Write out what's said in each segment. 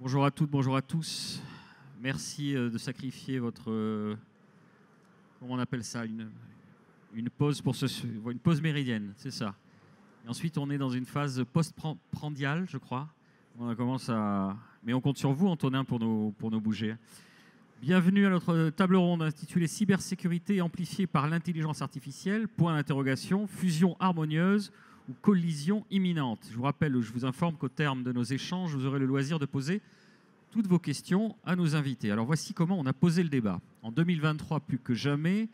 Bonjour à toutes, bonjour à tous. Merci de sacrifier votre... comment on appelle ça, une pause pour une pause méridienne, c'est ça. Et ensuite, on est dans une phase post-prandiale, je crois. On commence à... Mais on compte sur vous, Antonin, pour nous bouger. Bienvenue à notre table ronde intitulée Cybersécurité amplifiée par l'intelligence artificielle, point d'interrogation, fusion harmonieuse ou collision imminente. Je vous rappelle, je vous informe qu'au terme de nos échanges, vous aurez le loisir de poser toutes vos questions à nos invités. Alors voici comment on a posé le débat. En 2023, plus que jamais,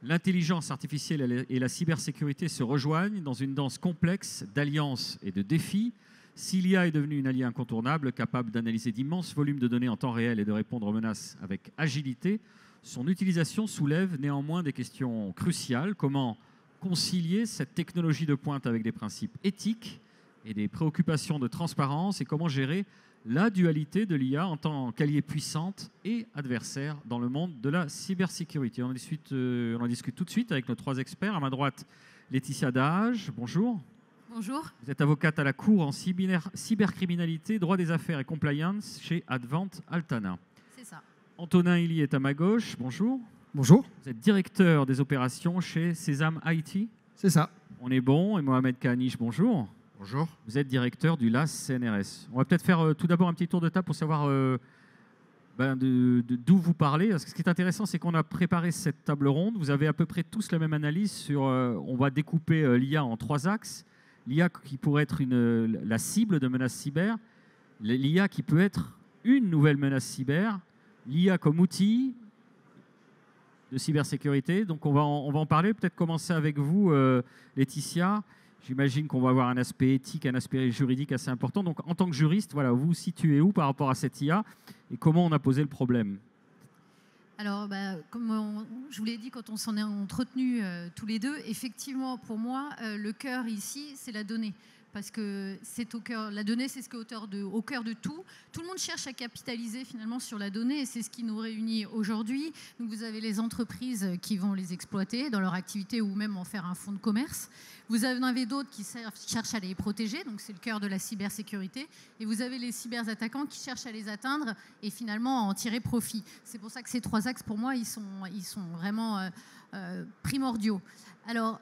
l'intelligence artificielle et la cybersécurité se rejoignent dans une danse complexe d'alliances et de défis. Si l'IA est devenue une alliée incontournable, capable d'analyser d'immenses volumes de données en temps réel et de répondre aux menaces avec agilité, son utilisation soulève néanmoins des questions cruciales. Comment concilier cette technologie de pointe avec des principes éthiques et des préoccupations de transparence, et comment gérer la dualité de l'IA en tant qu'alliée puissante et adversaire dans le monde de la cybersécurité. On en discute tout de suite avec nos trois experts. À ma droite, Laetitia Dahage, bonjour. Bonjour. Vous êtes avocate à la Cour en cybercriminalité, droit des affaires et compliance chez Advent Altana. C'est ça. Antonin Hilly est à ma gauche, bonjour. Bonjour. Vous êtes directeur des opérations chez Sésame IT. C'est ça. On est bon. Et Mohamed Kanish, bonjour. Bonjour. Vous êtes directeur du LAS CNRS. On va peut-être faire tout d'abord un petit tour de table pour savoir d'où vous parlez. Parce que ce qui est intéressant, c'est qu'on a préparé cette table ronde. Vous avez à peu près tous la même analyse sur... on va découper l'IA en trois axes. L'IA qui pourrait être la cible de menaces cyber. L'IA qui peut être une nouvelle menace cyber. L'IA comme outil de cybersécurité. Donc on va en parler. Peut-être commencer avec vous, Laetitia. J'imagine qu'on va avoir un aspect éthique, un aspect juridique assez important. Donc, en tant que juriste, voilà, vous vous situez où par rapport à cette IA et comment on a posé le problème? Alors, comme je vous l'ai dit quand on s'en est entretenus tous les deux, effectivement, pour moi, le cœur ici, c'est la donnée. Parce que c'est au cœur, la donnée, c'est ce qui est au cœur de tout. Tout le monde cherche à capitaliser finalement sur la donnée et c'est ce qui nous réunit aujourd'hui. Donc vous avez les entreprises qui vont les exploiter dans leur activité ou même en faire un fonds de commerce. Vous en avez d'autres qui cherchent à les protéger, donc c'est le cœur de la cybersécurité. Et vous avez les cyberattaquants qui cherchent à les atteindre et finalement à en tirer profit. C'est pour ça que ces trois axes, pour moi, ils sont vraiment primordiaux. Alors,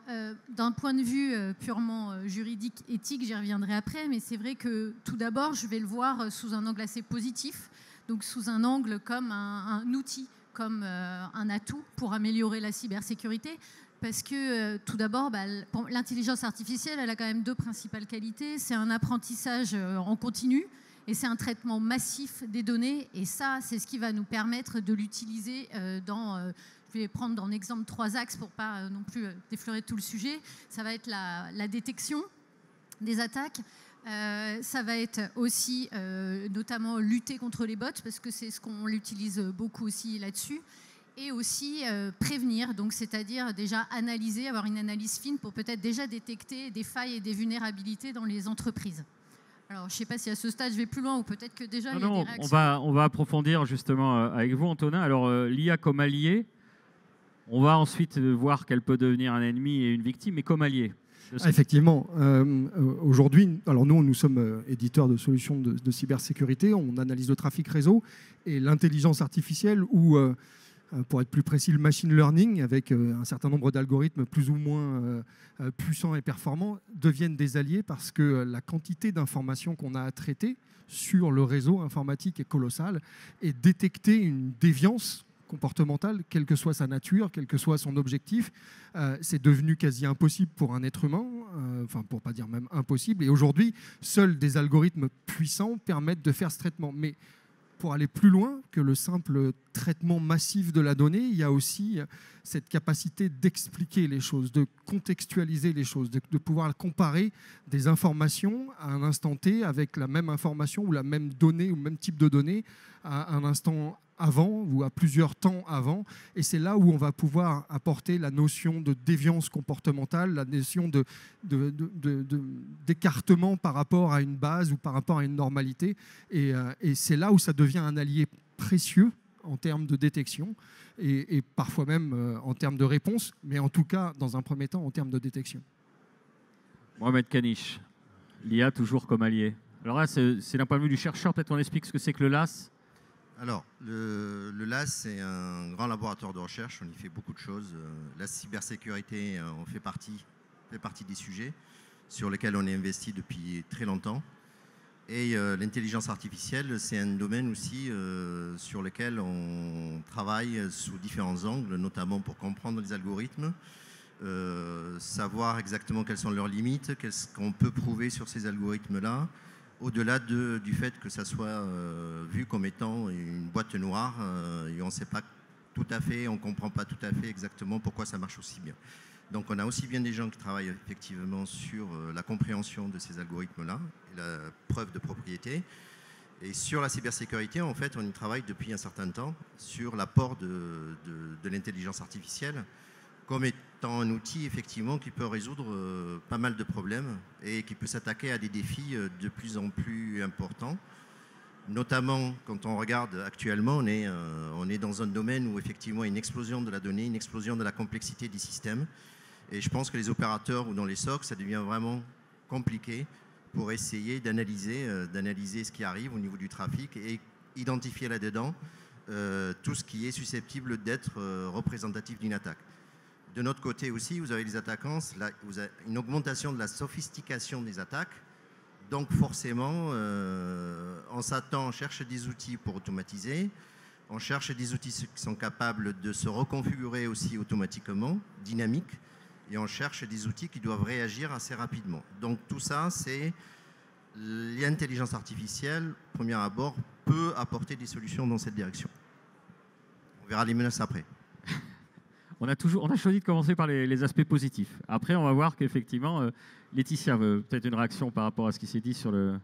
d'un point de vue purement juridique, éthique, j'y reviendrai après, mais c'est vrai que tout d'abord, je vais le voir sous un angle assez positif, donc sous un angle comme un outil, comme un atout pour améliorer la cybersécurité, parce que tout d'abord, l'intelligence artificielle, elle a quand même deux principales qualités. C'est un apprentissage en continu et c'est un traitement massif des données, et ça, c'est ce qui va nous permettre de l'utiliser dans... Je vais prendre en exemple trois axes pour pas non plus déflorer tout le sujet. Ça va être la détection des attaques. Ça va être aussi notamment lutter contre les bots, parce que c'est ce qu'on l'utilise beaucoup aussi là-dessus. Et aussi prévenir, donc c'est-à-dire déjà analyser, avoir une analyse fine pour peut-être déjà détecter des failles et des vulnérabilités dans les entreprises. Alors, je ne sais pas si à ce stade je vais plus loin ou peut-être que déjà il y a des réactions. On va approfondir justement avec vous, Antonin. Alors, l'IA comme allié, on va ensuite voir qu'elle peut devenir un ennemi et une victime, mais comme allié. Effectivement. Aujourd'hui, alors nous sommes éditeurs de solutions de cybersécurité. On analyse le trafic réseau et l'intelligence artificielle ou, pour être plus précis, le machine learning, avec un certain nombre d'algorithmes plus ou moins puissants et performants, deviennent des alliés parce que la quantité d'informations qu'on a à traiter sur le réseau informatique est colossale, et détecter une déviance comportementale, quelle que soit sa nature, quel que soit son objectif, c'est devenu quasi impossible pour un être humain, enfin pour pas dire même impossible. Et aujourd'hui, seuls des algorithmes puissants permettent de faire ce traitement. Mais pour aller plus loin que le simple traitement massif de la donnée, il y a aussi cette capacité d'expliquer les choses, de contextualiser les choses, de pouvoir comparer des informations à un instant T avec la même information ou la même donnée ou le même type de données à un instant avant ou à plusieurs temps avant. Et c'est là où on va pouvoir apporter la notion de déviance comportementale, la notion d'écartement par rapport à une base ou par rapport à une normalité. Et c'est là où ça devient un allié précieux en termes de détection et parfois même en termes de réponse, mais en tout cas, dans un premier temps, en termes de détection. Mohamed Kanish, l'IA toujours comme allié. Alors là, c'est d'un point de vue du chercheur, peut-être qu'on explique ce que c'est que le LAS. Alors, le LAS, c'est un grand laboratoire de recherche. On y fait beaucoup de choses. La cybersécurité, on fait partie des sujets sur lesquels on est investi depuis très longtemps. Et l'intelligence artificielle, c'est un domaine aussi sur lequel on travaille sous différents angles, notamment pour comprendre les algorithmes, savoir exactement quelles sont leurs limites, qu'est-ce qu'on peut prouver sur ces algorithmes-là, au-delà du fait que ça soit vu comme étant une boîte noire et on ne sait pas tout à fait, on ne comprend pas tout à fait exactement pourquoi ça marche aussi bien. Donc on a aussi bien des gens qui travaillent effectivement sur la compréhension de ces algorithmes-là, et la preuve de propriété. Et sur la cybersécurité, en fait, on y travaille depuis un certain temps sur l'apport de l'intelligence artificielle comme étant un outil effectivement qui peut résoudre pas mal de problèmes et qui peut s'attaquer à des défis de plus en plus importants. Notamment quand on regarde actuellement, on est dans un domaine où effectivement il y a une explosion de la donnée, une explosion de la complexité des systèmes. Et je pense que les opérateurs ou dans les SOC, ça devient vraiment compliqué pour essayer d'analyser ce qui arrive au niveau du trafic et identifier là-dedans tout ce qui est susceptible d'être représentatif d'une attaque. De notre côté aussi, vous avez les attaquants, vous avez une augmentation de la sophistication des attaques. Donc forcément, on s'attend, on cherche des outils pour automatiser, on cherche des outils qui sont capables de se reconfigurer aussi automatiquement, dynamiques, et on cherche des outils qui doivent réagir assez rapidement. Donc tout ça, c'est l'intelligence artificielle, au premier abord, peut apporter des solutions dans cette direction. On verra les menaces après. On a choisi de commencer par les aspects positifs. Après, on va voir qu'effectivement, Laetitia veut peut-être une réaction par rapport à ce qui s'est dit sur le...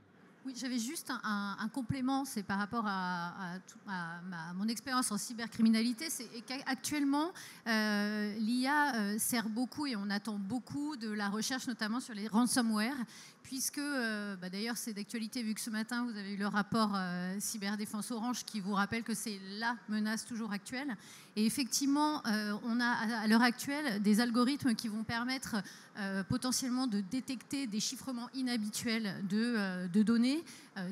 Oui, j'avais juste un complément, c'est par rapport à mon expérience en cybercriminalité. C'est qu'actuellement, l'IA sert beaucoup et on attend beaucoup de la recherche, notamment sur les ransomware, puisque, d'ailleurs, c'est d'actualité vu que ce matin, vous avez eu le rapport Cyberdéfense Orange qui vous rappelle que c'est la menace toujours actuelle. Et effectivement, on a à l'heure actuelle des algorithmes qui vont permettre potentiellement de détecter des chiffrements inhabituels de données,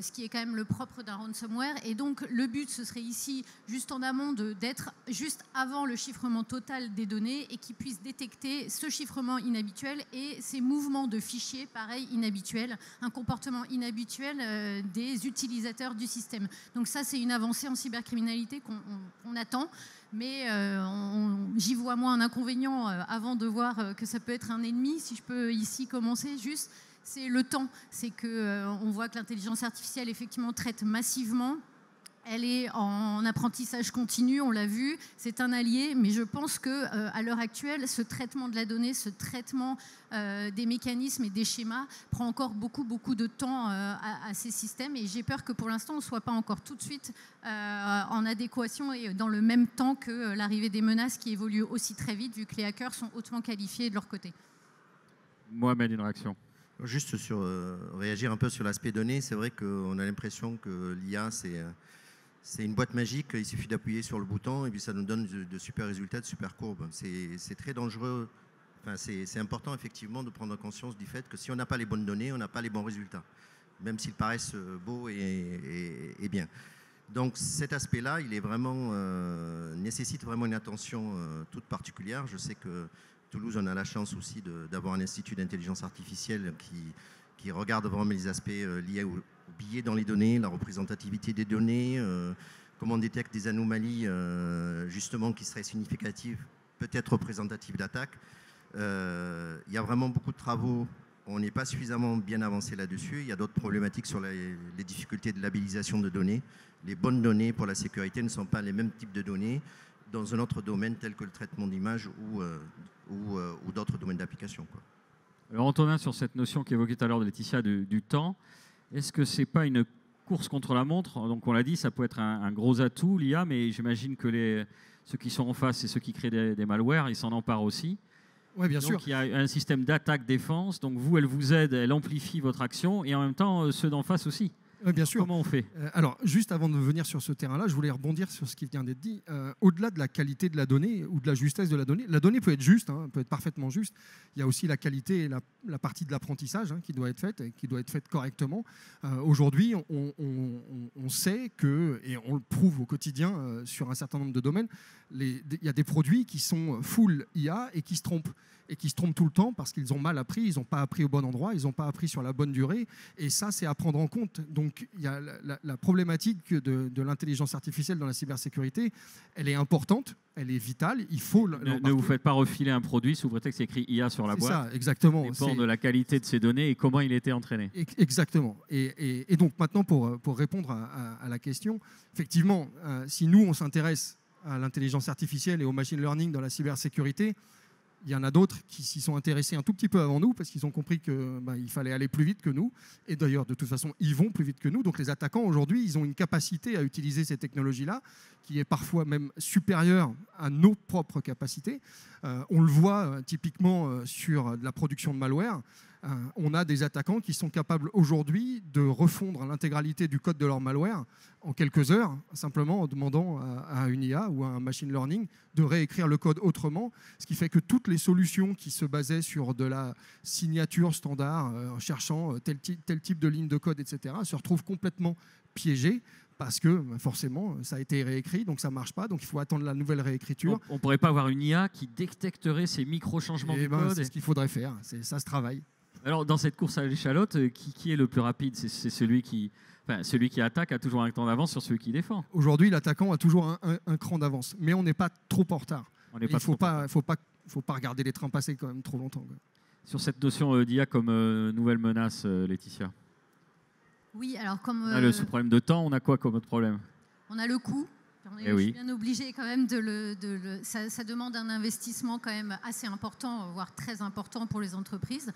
ce qui est quand même le propre d'un ransomware. Et donc, le but, ce serait ici, juste en amont, d'être juste avant le chiffrement total des données et qui puisse détecter ce chiffrement inhabituel et ces mouvements de fichiers, pareil, inhabituels, un comportement inhabituel des utilisateurs du système. Donc ça, c'est une avancée en cybercriminalité qu'on attend. Mais j'y vois moins un inconvénient avant de voir que ça peut être un ennemi. Si je peux ici commencer juste, c'est le temps. C'est qu'on voit que l'intelligence artificielle effectivement traite massivement. Elle est en apprentissage continu, on l'a vu, c'est un allié, mais je pense qu'à l'heure actuelle, ce traitement de la donnée, ce traitement des mécanismes et des schémas prend encore beaucoup de temps à ces systèmes. Et j'ai peur que pour l'instant, on ne soit pas encore tout de suite en adéquation et dans le même temps que l'arrivée des menaces qui évoluent aussi très vite, vu que les hackers sont hautement qualifiés de leur côté. Mohamed, une réaction. Juste sur réagir un peu sur l'aspect données, c'est vrai qu'on a l'impression que l'IA, c'est une boîte magique, il suffit d'appuyer sur le bouton et puis ça nous donne de super résultats, de super courbes. C'est très dangereux. Enfin, c'est important effectivement de prendre conscience du fait que si on n'a pas les bonnes données, on n'a pas les bons résultats, même s'ils paraissent beaux et bien. Donc cet aspect-là, il est vraiment, nécessite vraiment une attention toute particulière. Je sais que Toulouse, on a la chance aussi d'avoir un institut d'intelligence artificielle qui regarde vraiment les aspects liés aux billets dans les données, la représentativité des données, comment on détecte des anomalies justement qui seraient significatives, peut-être représentatives d'attaques. Il y a vraiment beaucoup de travaux, on n'est pas suffisamment bien avancé là-dessus. Il y a d'autres problématiques sur les difficultés de labellisation de données. Les bonnes données pour la sécurité ne sont pas les mêmes types de données dans un autre domaine tel que le traitement d'images ou d'autres domaines d'application. Alors Antonin, sur cette notion qu'évoquait tout à l'heure de Laetitia du temps, est-ce que ce n'est pas une course contre la montre? Donc on l'a dit, ça peut être un gros atout, l'IA, mais j'imagine que ceux qui sont en face et ceux qui créent des malwares, ils s'en emparent aussi. Oui, bien donc, sûr. Il y a un système d'attaque-défense, donc vous, elle vous aide, elle amplifie votre action, et en même temps, ceux d'en face aussi. Bien sûr. Comment on fait? Alors, juste avant de venir sur ce terrain-là, je voulais rebondir sur ce qui vient d'être dit. Au-delà de la qualité de la donnée ou de la justesse de la donnée peut être juste, peut être parfaitement juste. Il y a aussi la qualité et la partie de l'apprentissage qui doit être faite et qui doit être faite correctement. Aujourd'hui, on sait que, et on le prouve au quotidien sur un certain nombre de domaines, il y a des produits qui sont full IA et qui se trompent. Et qui se trompent tout le temps parce qu'ils ont mal appris, ils n'ont pas appris au bon endroit, ils n'ont pas appris sur la bonne durée. Et ça, c'est à prendre en compte. Donc, il y a la problématique de l'intelligence artificielle dans la cybersécurité. Elle est importante, elle est vitale. Il faut. Ne vous faites pas refiler un produit sous prétexte qu'il y a écrit IA sur la boîte. C'est ça, exactement. Ça dépend de la qualité de ces données et comment il a été entraîné. Exactement. Et donc, maintenant, pour répondre à la question, effectivement, si nous, on s'intéresse à l'intelligence artificielle et au machine learning dans la cybersécurité, il y en a d'autres qui s'y sont intéressés un tout petit peu avant nous parce qu'ils ont compris qu'il fallait aller plus vite que nous. Et d'ailleurs, de toute façon, ils vont plus vite que nous. Donc les attaquants, aujourd'hui, ils ont une capacité à utiliser ces technologies-là qui est parfois même supérieure à nos propres capacités. On le voit typiquement sur la production de malware. On a des attaquants qui sont capables aujourd'hui de refondre l'intégralité du code de leur malware en quelques heures, simplement en demandant à une IA ou à un machine learning de réécrire le code autrement, ce qui fait que toutes les solutions qui se basaient sur de la signature standard, en cherchant tel type de ligne de code, etc., se retrouvent complètement piégées parce que forcément, ça a été réécrit, donc ça ne marche pas, donc il faut attendre la nouvelle réécriture. On ne pourrait pas avoir une IA qui détecterait ces micro-changements du code? C'est ce qu'il faudrait faire, ça se travaille. Alors, dans cette course à l'échalote, qui est le plus rapide? C'est celui qui attaque a toujours un temps d'avance sur celui qui défend. Aujourd'hui, l'attaquant a toujours un cran d'avance, mais on n'est pas trop en retard. Il ne faut pas regarder les trains passer quand même trop longtemps. Sur cette notion d'IA comme nouvelle menace, Laetitia? Oui, alors comme... Ce problème de temps, on a quoi comme autre problème? On a le coût. On est bien obligé quand même ça demande un investissement quand même assez important, voire très important pour les entreprises.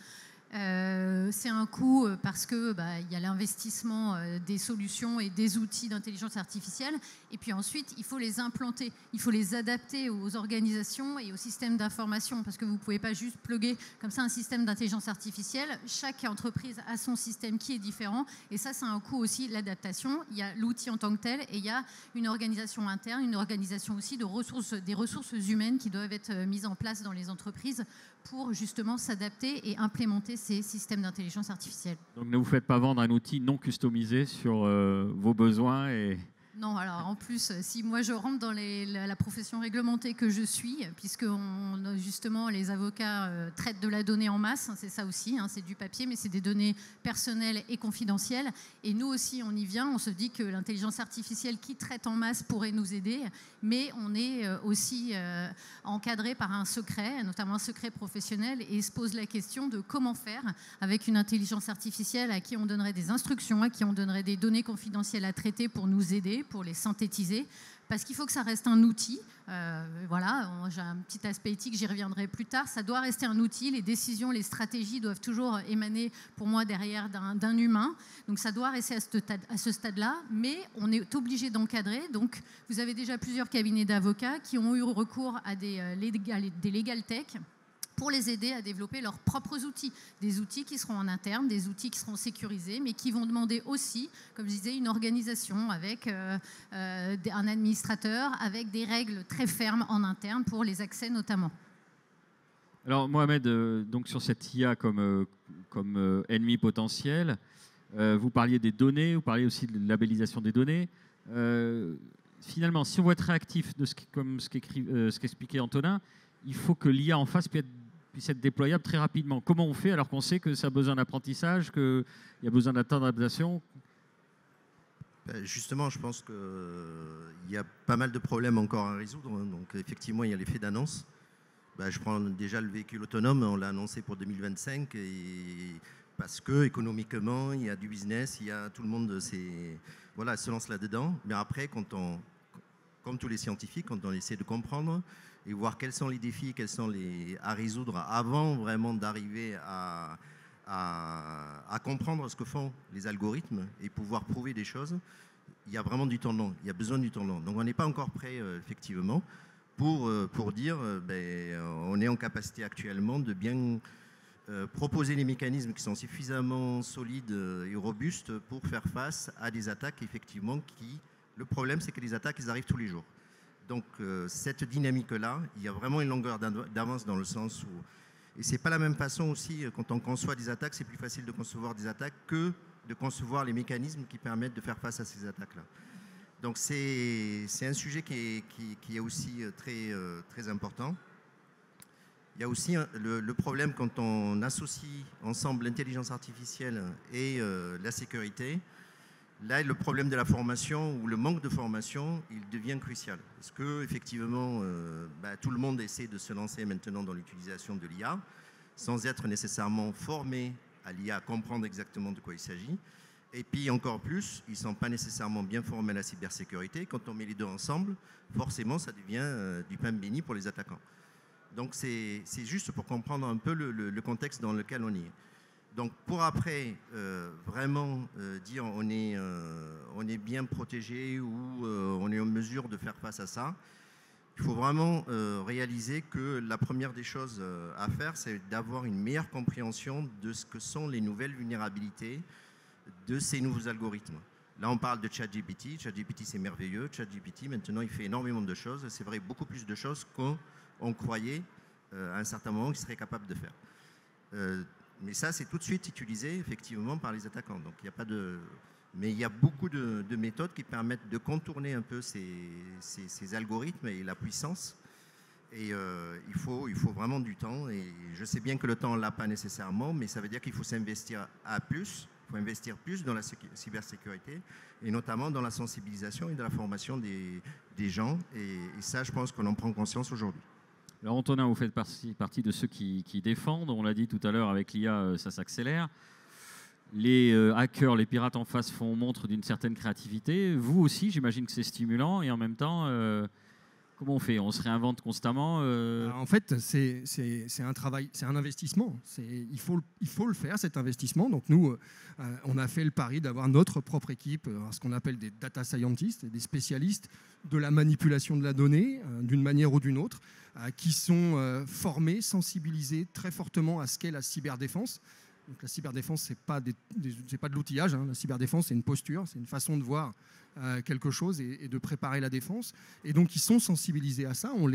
C'est un coût parce que y a l'investissement des solutions et des outils d'intelligence artificielle, et puis ensuite il faut les implanter, il faut les adapter aux organisations et aux systèmes d'information, parce que vous ne pouvez pas juste plugger comme ça un système d'intelligence artificielle. Chaque entreprise a son système qui est différent, et ça c'est un coût aussi, l'adaptation. Il y a l'outil en tant que tel, et il y a une organisation interne, une organisation aussi des ressources humaines qui doivent être mises en place dans les entreprises pour justement s'adapter et implémenter ces systèmes d'intelligence artificielle. Donc ne vous faites pas vendre un outil non customisé sur vos besoins et... Non, alors en plus, si moi je rentre dans la profession réglementée que je suis, puisque justement les avocats traitent de la donnée en masse, c'est ça aussi, c'est du papier, mais c'est des données personnelles et confidentielles. Et nous aussi, on y vient, on se dit que l'intelligence artificielle qui traite en masse pourrait nous aider, mais on est aussi encadré par un secret, notamment un secret professionnel, et se pose la question de comment faire avec une intelligence artificielle à qui on donnerait des instructions, à qui on donnerait des données confidentielles à traiter pour nous aider, pour les synthétiser, parce qu'il faut que ça reste un outil. Voilà, j'ai un petit aspect éthique, j'y reviendrai plus tard. Ça doit rester un outil. Les décisions, les stratégies doivent toujours émaner, pour moi, derrière d'un humain. Donc ça doit rester à ce stade-là, mais on est obligé d'encadrer. Donc vous avez déjà plusieurs cabinets d'avocats qui ont eu recours à des legal tech pour les aider à développer leurs propres outils. Des outils qui seront en interne, des outils qui seront sécurisés, mais qui vont demander aussi, comme je disais, une organisation avec un administrateur, avec des règles très fermes en interne pour les accès notamment. Alors Mohamed, donc sur cette IA comme ennemi potentiel, vous parliez des données, vous parliez aussi de la labellisation des données. Finalement, si on veut être réactif, comme ce qu'expliquait Antonin, il faut que l'IA en face puisse être déployable très rapidement. Comment on fait alors qu'on sait que ça a besoin d'apprentissage, qu'il y a besoin d'un temps d'adaptation? Justement, je pense qu'il y a pas mal de problèmes encore à résoudre. Donc effectivement, il y a l'effet d'annonce. Je prends déjà le véhicule autonome, on l'a annoncé pour 2025, parce que économiquement, il y a du business, tout le monde se lance là-dedans. Mais après, comme tous les scientifiques, quand on essaie de comprendre et voir quels sont les défis, à résoudre avant vraiment d'arriver à comprendre ce que font les algorithmes et pouvoir prouver des choses, il y a vraiment du temps long, il y a besoin du temps long. Donc on n'est pas encore prêt, effectivement, pour dire on est en capacité actuellement de bien proposer des mécanismes qui sont suffisamment solides et robustes pour faire face à des attaques, effectivement, le problème, c'est que les attaques, elles arrivent tous les jours. Donc, cette dynamique-là, il y a vraiment une longueur d'avance dans le sens où... Et c'est pas la même façon aussi, quand on conçoit des attaques, c'est plus facile de concevoir des attaques que de concevoir les mécanismes qui permettent de faire face à ces attaques-là. Donc, c'est un sujet qui est aussi très important. Il y a aussi le problème quand on associe ensemble l'intelligence artificielle et la sécurité. Là, le problème de la formation ou le manque de formation, il devient crucial. Parce que effectivement, tout le monde essaie de se lancer maintenant dans l'utilisation de l'IA, sans être nécessairement formé à l'IA, à comprendre exactement de quoi il s'agit. Et puis encore plus, ils ne sont pas nécessairement bien formés à la cybersécurité. Quand on met les deux ensemble, forcément, ça devient du pain béni pour les attaquants. Donc c'est juste pour comprendre un peu le contexte dans lequel on est. Donc pour après vraiment dire on est bien protégé ou on est en mesure de faire face à ça, il faut vraiment réaliser que la première des choses à faire, c'est d'avoir une meilleure compréhension de ce que sont les nouvelles vulnérabilités de ces nouveaux algorithmes. Là, on parle de ChatGPT. ChatGPT, c'est merveilleux. ChatGPT, maintenant, il fait énormément de choses. C'est vrai, beaucoup plus de choses qu'on croyait à un certain moment qu'il serait capable de faire. Mais ça, c'est tout de suite utilisé, effectivement, par les attaquants. Donc, il n'y a pas de... Mais il y a beaucoup de méthodes qui permettent de contourner un peu ces algorithmes et la puissance. Et il faut vraiment du temps. Et je sais bien que le temps, on ne l'a pas nécessairement, mais ça veut dire qu'il faut s'investir à plus. Il faut investir plus dans la cybersécurité et notamment dans la sensibilisation et dans la formation des gens. Et ça, je pense qu'on en prend conscience aujourd'hui. Alors Antonin, vous faites partie de ceux qui défendent. On l'a dit tout à l'heure, avec l'IA, ça s'accélère. Les hackers, les pirates en face font montre d'une certaine créativité. Vous aussi, j'imagine que c'est stimulant. Et en même temps, comment on fait? On se réinvente constamment En fait, c'est un travail, c'est un investissement. Il faut le faire, cet investissement. Donc nous, on a fait le pari d'avoir notre propre équipe, ce qu'on appelle des data scientists, des spécialistes de la manipulation de la donnée, d'une manière ou d'une autre, qui sont formés, sensibilisés très fortement à ce qu'est la cyberdéfense. Donc la cyberdéfense, c'est pas de l'outillage. Hein. La cyberdéfense, c'est une posture, c'est une façon de voir quelque chose et de préparer la défense. Et donc, ils sont sensibilisés à ça. On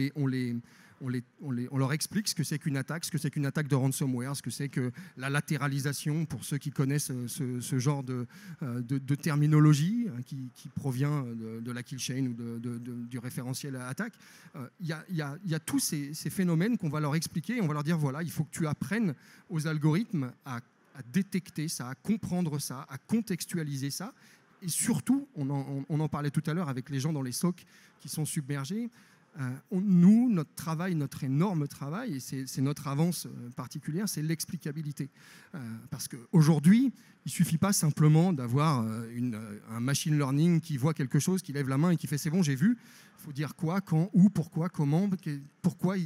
leur explique ce que c'est qu'une attaque, de ransomware, ce que c'est que la latéralisation, pour ceux qui connaissent ce genre de terminologie qui provient de la kill chain ou du référentiel à attaque. Il y a tous ces phénomènes qu'on va leur expliquer. On va leur dire, voilà, il faut que tu apprennes aux algorithmes à détecter ça, à comprendre ça, à contextualiser ça. Et surtout, on en parlait tout à l'heure avec les gens dans les SOC qui sont submergés, nous, notre travail, notre énorme travail, et c'est notre avance particulière, c'est l'explicabilité. Parce qu'aujourd'hui, il ne suffit pas simplement d'avoir un machine learning qui voit quelque chose, qui lève la main et qui fait « c'est bon, j'ai vu ». Il faut dire quoi, quand, où, pourquoi, comment, pourquoi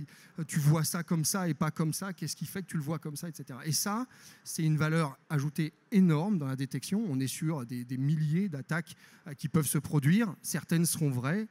tu vois ça comme ça et pas comme ça, qu'est-ce qui fait que tu le vois comme ça, etc. Et ça, c'est une valeur ajoutée énorme dans la détection. On est sur des milliers d'attaques qui peuvent se produire. Certaines seront vraies,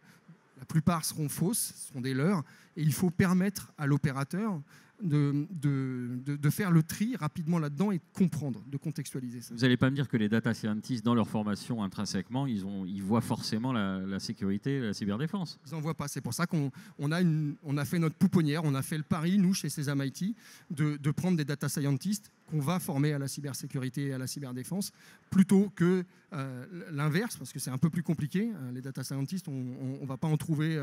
la plupart seront fausses, seront des leurres. Et il faut permettre à l'opérateur de faire le tri rapidement là-dedans et de comprendre, de contextualiser ça. Vous n'allez pas me dire que les data scientists, dans leur formation intrinsèquement, ils voient forcément la sécurité, la cyberdéfense. Ils n'en voient pas. C'est pour ça qu'on a fait notre pouponnière, on a fait le pari, nous, chez Sesam IT, de prendre des data scientists qu'on va former à la cybersécurité et à la cyberdéfense, plutôt que l'inverse, parce que c'est un peu plus compliqué. Les data scientists, on va pas en trouver,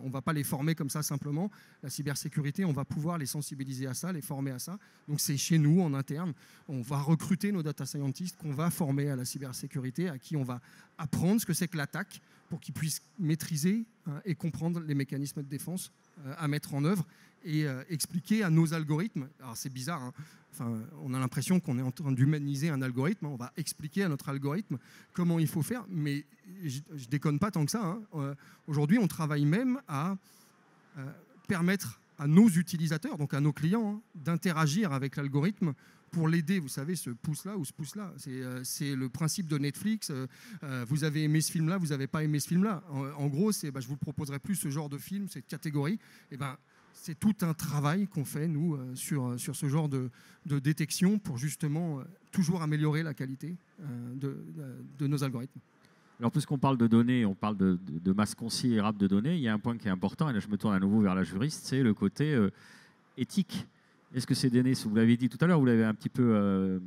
on va pas les former comme ça simplement. La cybersécurité, on va pouvoir les sensibiliser à ça, les former à ça. Donc c'est chez nous, en interne, on va recruter nos data scientists qu'on va former à la cybersécurité, à qui on va apprendre ce que c'est que l'attaque, pour qu'ils puissent maîtriser et comprendre les mécanismes de défense à mettre en œuvre et expliquer à nos algorithmes. Alors c'est bizarre, hein. On a l'impression qu'on est en train d'humaniser un algorithme. On va expliquer à notre algorithme comment il faut faire, mais je déconne pas tant que ça. Hein. Aujourd'hui, on travaille même à permettre à nos utilisateurs, donc à nos clients, d'interagir avec l'algorithme pour l'aider. Vous savez, ce pouce-là ou ce pouce-là, c'est le principe de Netflix. Vous avez aimé ce film-là, vous n'avez pas aimé ce film-là. En gros, c'est je vous proposerai plus ce genre de film, cette catégorie. Et c'est tout un travail qu'on fait, nous, sur ce genre de détection pour justement toujours améliorer la qualité de nos algorithmes. Alors, puisqu'on parle de données, on parle de masse considérable de données, il y a un point qui est important, et là je me tourne à nouveau vers la juriste, c'est le côté éthique. Est-ce que ces données, vous l'avez dit tout à l'heure, vous l'avez un petit peu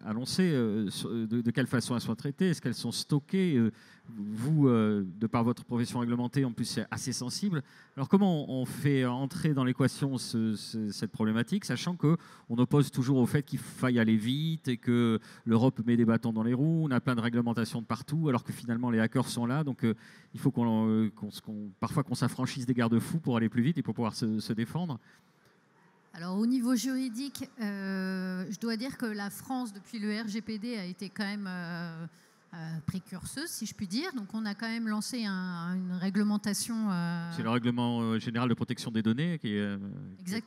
annoncé, de quelle façon elles sont traitées? Est-ce qu'elles sont stockées? Vous, de par votre profession réglementée, en plus c'est assez sensible. Alors comment on fait entrer dans l'équation cette problématique, sachant qu'on oppose toujours au fait qu'il faille aller vite et que l'Europe met des bâtons dans les roues, on a plein de réglementations de partout, alors que finalement les hackers sont là, donc il faut parfois qu'on s'affranchisse des garde-fous pour aller plus vite et pour pouvoir se défendre. Alors au niveau juridique, je dois dire que la France, depuis le RGPD, a été quand même précurseuse, si je puis dire. Donc on a quand même lancé une réglementation. C'est le règlement général de protection des données qui est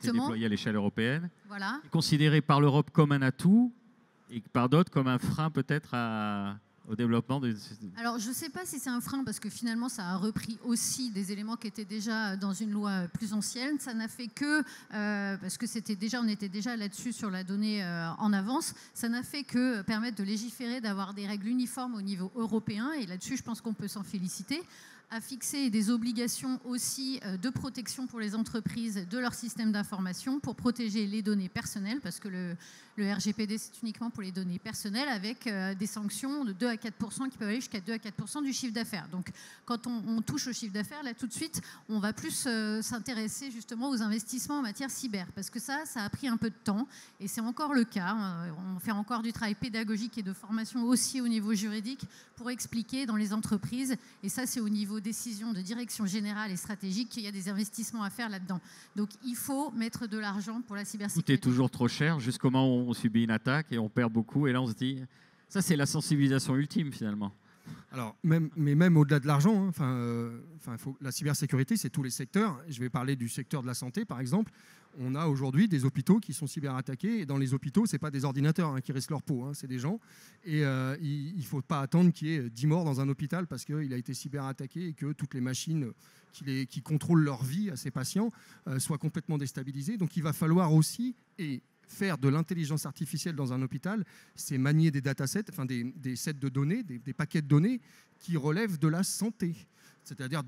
déployé à l'échelle européenne. Voilà. Considéré par l'Europe comme un atout et par d'autres comme un frein peut-être au développement des... Alors, je ne sais pas si c'est un frein, parce que finalement, ça a repris aussi des éléments qui étaient déjà dans une loi plus ancienne. Ça n'a fait que, parce que on était déjà là-dessus sur la donnée en avance, ça n'a fait que permettre de légiférer, d'avoir des règles uniformes au niveau européen. Et là-dessus, je pense qu'on peut s'en féliciter. À fixer des obligations aussi de protection pour les entreprises de leur système d'information pour protéger les données personnelles, parce que le RGPD, c'est uniquement pour les données personnelles, avec des sanctions de 2 à 4% qui peuvent aller jusqu'à 2 à 4% du chiffre d'affaires. Donc, quand on touche au chiffre d'affaires, là, tout de suite, on va plus s'intéresser justement aux investissements en matière cyber, parce que ça a pris un peu de temps, et c'est encore le cas. On fait encore du travail pédagogique et de formation aussi au niveau juridique pour expliquer dans les entreprises, et ça, c'est au niveau décision de direction générale et stratégique qu'il y a des investissements à faire là-dedans. Donc, il faut mettre de l'argent pour la cybersécurité. Tout est toujours trop cher, jusqu'au moment où on subit une attaque et on perd beaucoup. Et là, on se dit, ça, c'est la sensibilisation ultime, finalement. Alors, même au-delà de l'argent, la cybersécurité, c'est tous les secteurs. Je vais parler du secteur de la santé, par exemple. On a aujourd'hui des hôpitaux qui sont cyberattaqués. Et dans les hôpitaux, ce n'est pas des ordinateurs qui risquent leur peau, c'est des gens. Et il ne faut pas attendre qu'il y ait 10 morts dans un hôpital parce qu'il a été cyberattaqué et que toutes les machines qui contrôlent leur vie à ces patients soient complètement déstabilisées. Donc, il va falloir aussi... faire de l'intelligence artificielle dans un hôpital, c'est manier des datasets, des sets de données, des paquets de données qui relèvent de la santé. C'est-à-dire,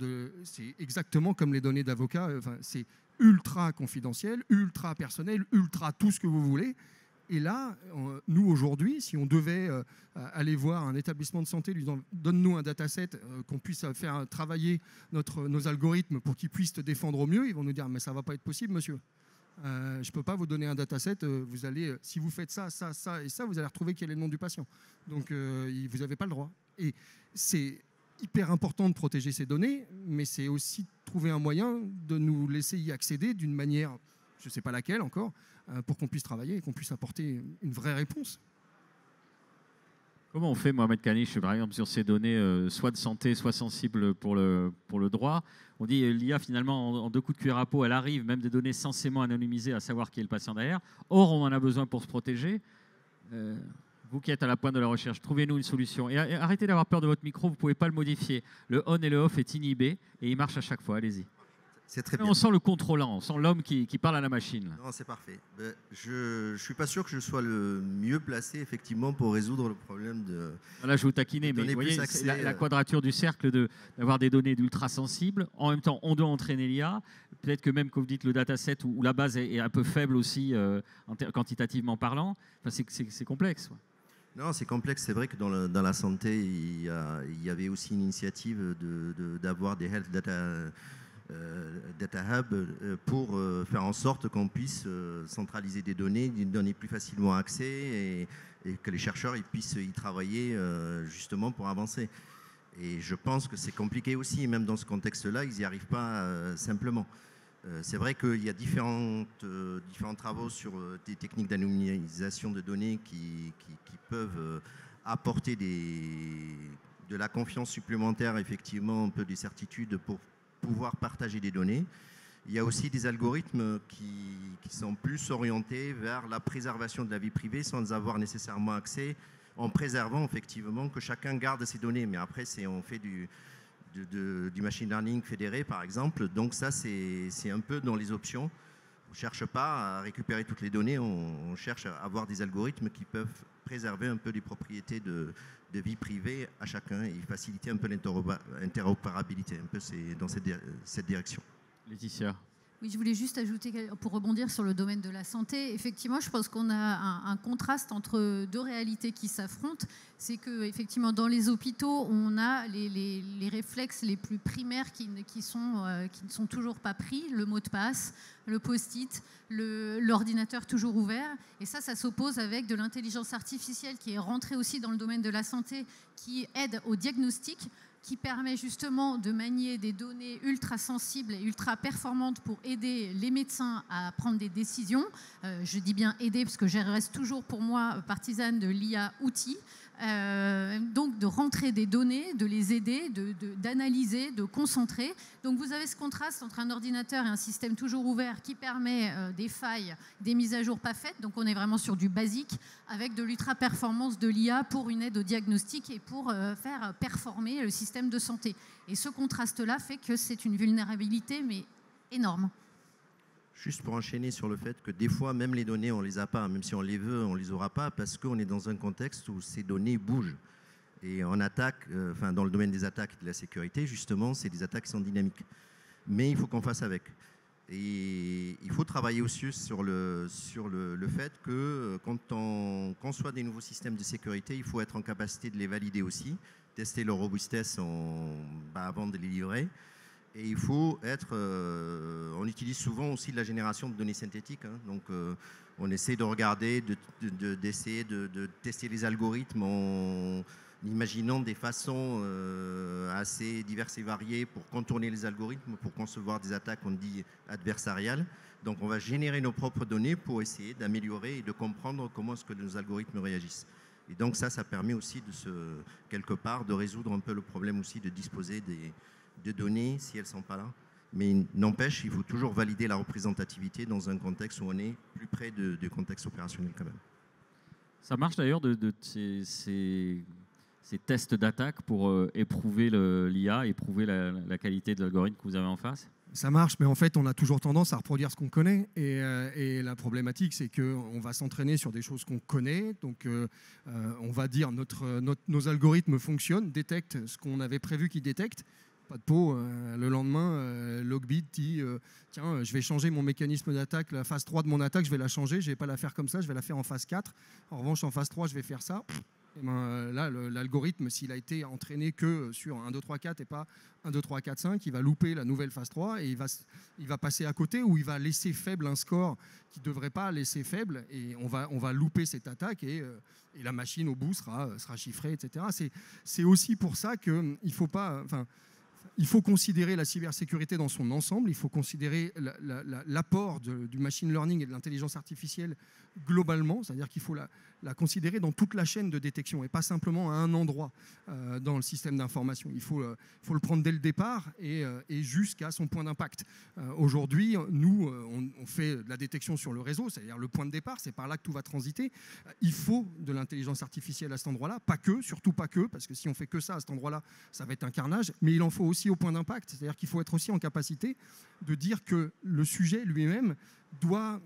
c'est exactement comme les données d'avocats, c'est ultra confidentiel, ultra personnel, ultra tout ce que vous voulez. Et là, nous aujourd'hui, si on devait aller voir un établissement de santé, lui disant donne-nous un dataset qu'on puisse faire travailler nos algorithmes pour qu'ils puissent te défendre au mieux, ils vont nous dire mais ça ne va pas être possible, monsieur. Je ne peux pas vous donner un dataset, vous allez, si vous faites ça, ça, ça et ça, vous allez retrouver quel est le nom du patient. Donc, vous n'avez pas le droit. Et c'est hyper important de protéger ces données, mais c'est aussi trouver un moyen de nous laisser y accéder d'une manière, je ne sais pas laquelle encore, pour qu'on puisse travailler et qu'on puisse apporter une vraie réponse. Comment on fait, Mohamed Kaniche, par exemple, sur ces données, soit de santé, soit sensibles pour le droit? On dit l'IA, finalement, en 2 coups de cuir à peau, elle arrive, même des données censément anonymisées, à savoir qui est le patient derrière. Or, on en a besoin pour se protéger. Vous qui êtes à la pointe de la recherche, trouvez-nous une solution. Et arrêtez d'avoir peur de votre micro, vous ne pouvez pas le modifier. Le on et le off est inhibé et il marche à chaque fois. Allez-y. C'est très bien. On sent le contrôlant, on sent l'homme qui parle à la machine. Non, c'est parfait. Je ne suis pas sûr que je sois le mieux placé, effectivement, pour résoudre le problème de... Là, je vous taquiner, mais vous voyez, la quadrature du cercle d'avoir des données d'ultra sensibles. En même temps, on doit entraîner l'IA. Peut-être que même, comme vous dites, le dataset où la base est un peu faible aussi, quantitativement parlant. Enfin, c'est complexe. Ouais. Non, c'est complexe. C'est vrai que dans la santé, il y avait aussi une initiative d'avoir des health data hub pour faire en sorte qu'on puisse centraliser des données plus facilement accès et que les chercheurs puissent y travailler justement pour avancer. Et je pense que c'est compliqué aussi, et même dans ce contexte-là, ils n'y arrivent pas simplement. C'est vrai qu'il y a différents travaux sur des techniques d'anonymisation de données qui peuvent apporter de la confiance supplémentaire, effectivement, un peu des certitudes pour pouvoir partager des données. Il y a aussi des algorithmes qui sont plus orientés vers la préservation de la vie privée sans avoir nécessairement accès, en préservant effectivement que chacun garde ses données. Mais après, on fait du machine learning fédéré, par exemple. Donc ça, c'est un peu dans les options. On ne cherche pas à récupérer toutes les données, on cherche à avoir des algorithmes qui peuvent préserver un peu les propriétés de vie privée à chacun et faciliter un peu l'interopérabilité. Un peu, c'est dans cette direction. Laetitia. Oui, je voulais juste ajouter, pour rebondir sur le domaine de la santé, effectivement, je pense qu'on a un contraste entre deux réalités qui s'affrontent. C'est qu'effectivement, dans les hôpitaux, on a les réflexes les plus primaires qui ne sont toujours pas pris, le mot de passe, le post-it, l'ordinateur toujours ouvert. Et ça s'oppose avec de l'intelligence artificielle qui est rentrée aussi dans le domaine de la santé, qui aide au diagnostic, qui permet justement de manier des données ultra sensibles et ultra performantes pour aider les médecins à prendre des décisions. Je dis bien aider parce que je reste toujours pour moi partisane de l'IA outil. Donc de rentrer des données, de les aider, d'analyser, de concentrer. Donc vous avez ce contraste entre un ordinateur et un système toujours ouvert qui permet des failles, des mises à jour pas faites. Donc on est vraiment sur du basique avec de l'ultra-performance de l'IA pour une aide au diagnostic et pour faire performer le système de santé. Et ce contraste-là fait que c'est une vulnérabilité mais énorme. Juste pour enchaîner sur le fait que des fois, même les données, on ne les a pas. Même si on les veut, on ne les aura pas parce qu'on est dans un contexte où ces données bougent. Et en attaque, dans le domaine des attaques et de la sécurité, justement, c'est des attaques qui sont dynamiques. Mais il faut qu'on fasse avec. Et il faut travailler aussi sur le fait que quand on conçoit des nouveaux systèmes de sécurité, il faut être en capacité de les valider aussi, tester leur robustesse avant de les livrer. Et il faut être... on utilise souvent aussi la génération de données synthétiques. Donc, on essaie de regarder, d'essayer de tester les algorithmes en imaginant des façons assez diverses et variées pour contourner les algorithmes, pour concevoir des attaques, on dit, adversariales. Donc, on va générer nos propres données pour essayer d'améliorer et de comprendre comment est-ce que nos algorithmes réagissent. Et donc, ça permet aussi quelque part, de résoudre un peu le problème aussi de disposer de données si elles ne sont pas là. Mais n'empêche, il faut toujours valider la représentativité dans un contexte où on est plus près du contexte opérationnel quand même. Ça marche d'ailleurs de ces tests d'attaque pour éprouver l'IA, éprouver la qualité de l'algorithme que vous avez en face? Ça marche, mais en fait, on a toujours tendance à reproduire ce qu'on connaît. Et la problématique, c'est qu'on va s'entraîner sur des choses qu'on connaît. Donc, on va dire nos algorithmes fonctionnent, détectent ce qu'on avait prévu qu'ils détectent. Pas de peau, le lendemain, Logbit dit tiens, je vais changer mon mécanisme d'attaque, la phase 3 de mon attaque, je vais la changer, je ne vais pas la faire comme ça, je vais la faire en phase 4. En revanche, en phase 3, je vais faire ça. Et là, l'algorithme, s'il a été entraîné que sur 1, 2, 3, 4 et pas 1, 2, 3, 4, 5, il va louper la nouvelle phase 3 et il va passer à côté ou il va laisser faible un score qu'il ne devrait pas laisser faible et on va louper cette attaque et la machine au bout sera chiffrée, etc. C'est aussi pour ça qu'il ne faut pas... Il faut considérer la cybersécurité dans son ensemble, il faut considérer l'apport du machine learning et de l'intelligence artificielle globalement, c'est-à-dire qu'il faut la considérer dans toute la chaîne de détection et pas simplement à un endroit dans le système d'information. Il faut le prendre dès le départ et jusqu'à son point d'impact. Aujourd'hui, nous, on fait de la détection sur le réseau, c'est-à-dire le point de départ, c'est par là que tout va transiter. Il faut de l'intelligence artificielle à cet endroit-là, pas que, surtout pas que, parce que si on fait que ça à cet endroit-là, ça va être un carnage, mais il en faut aussi au point d'impact, c'est-à-dire qu'il faut être aussi en capacité de dire que le sujet lui-même doit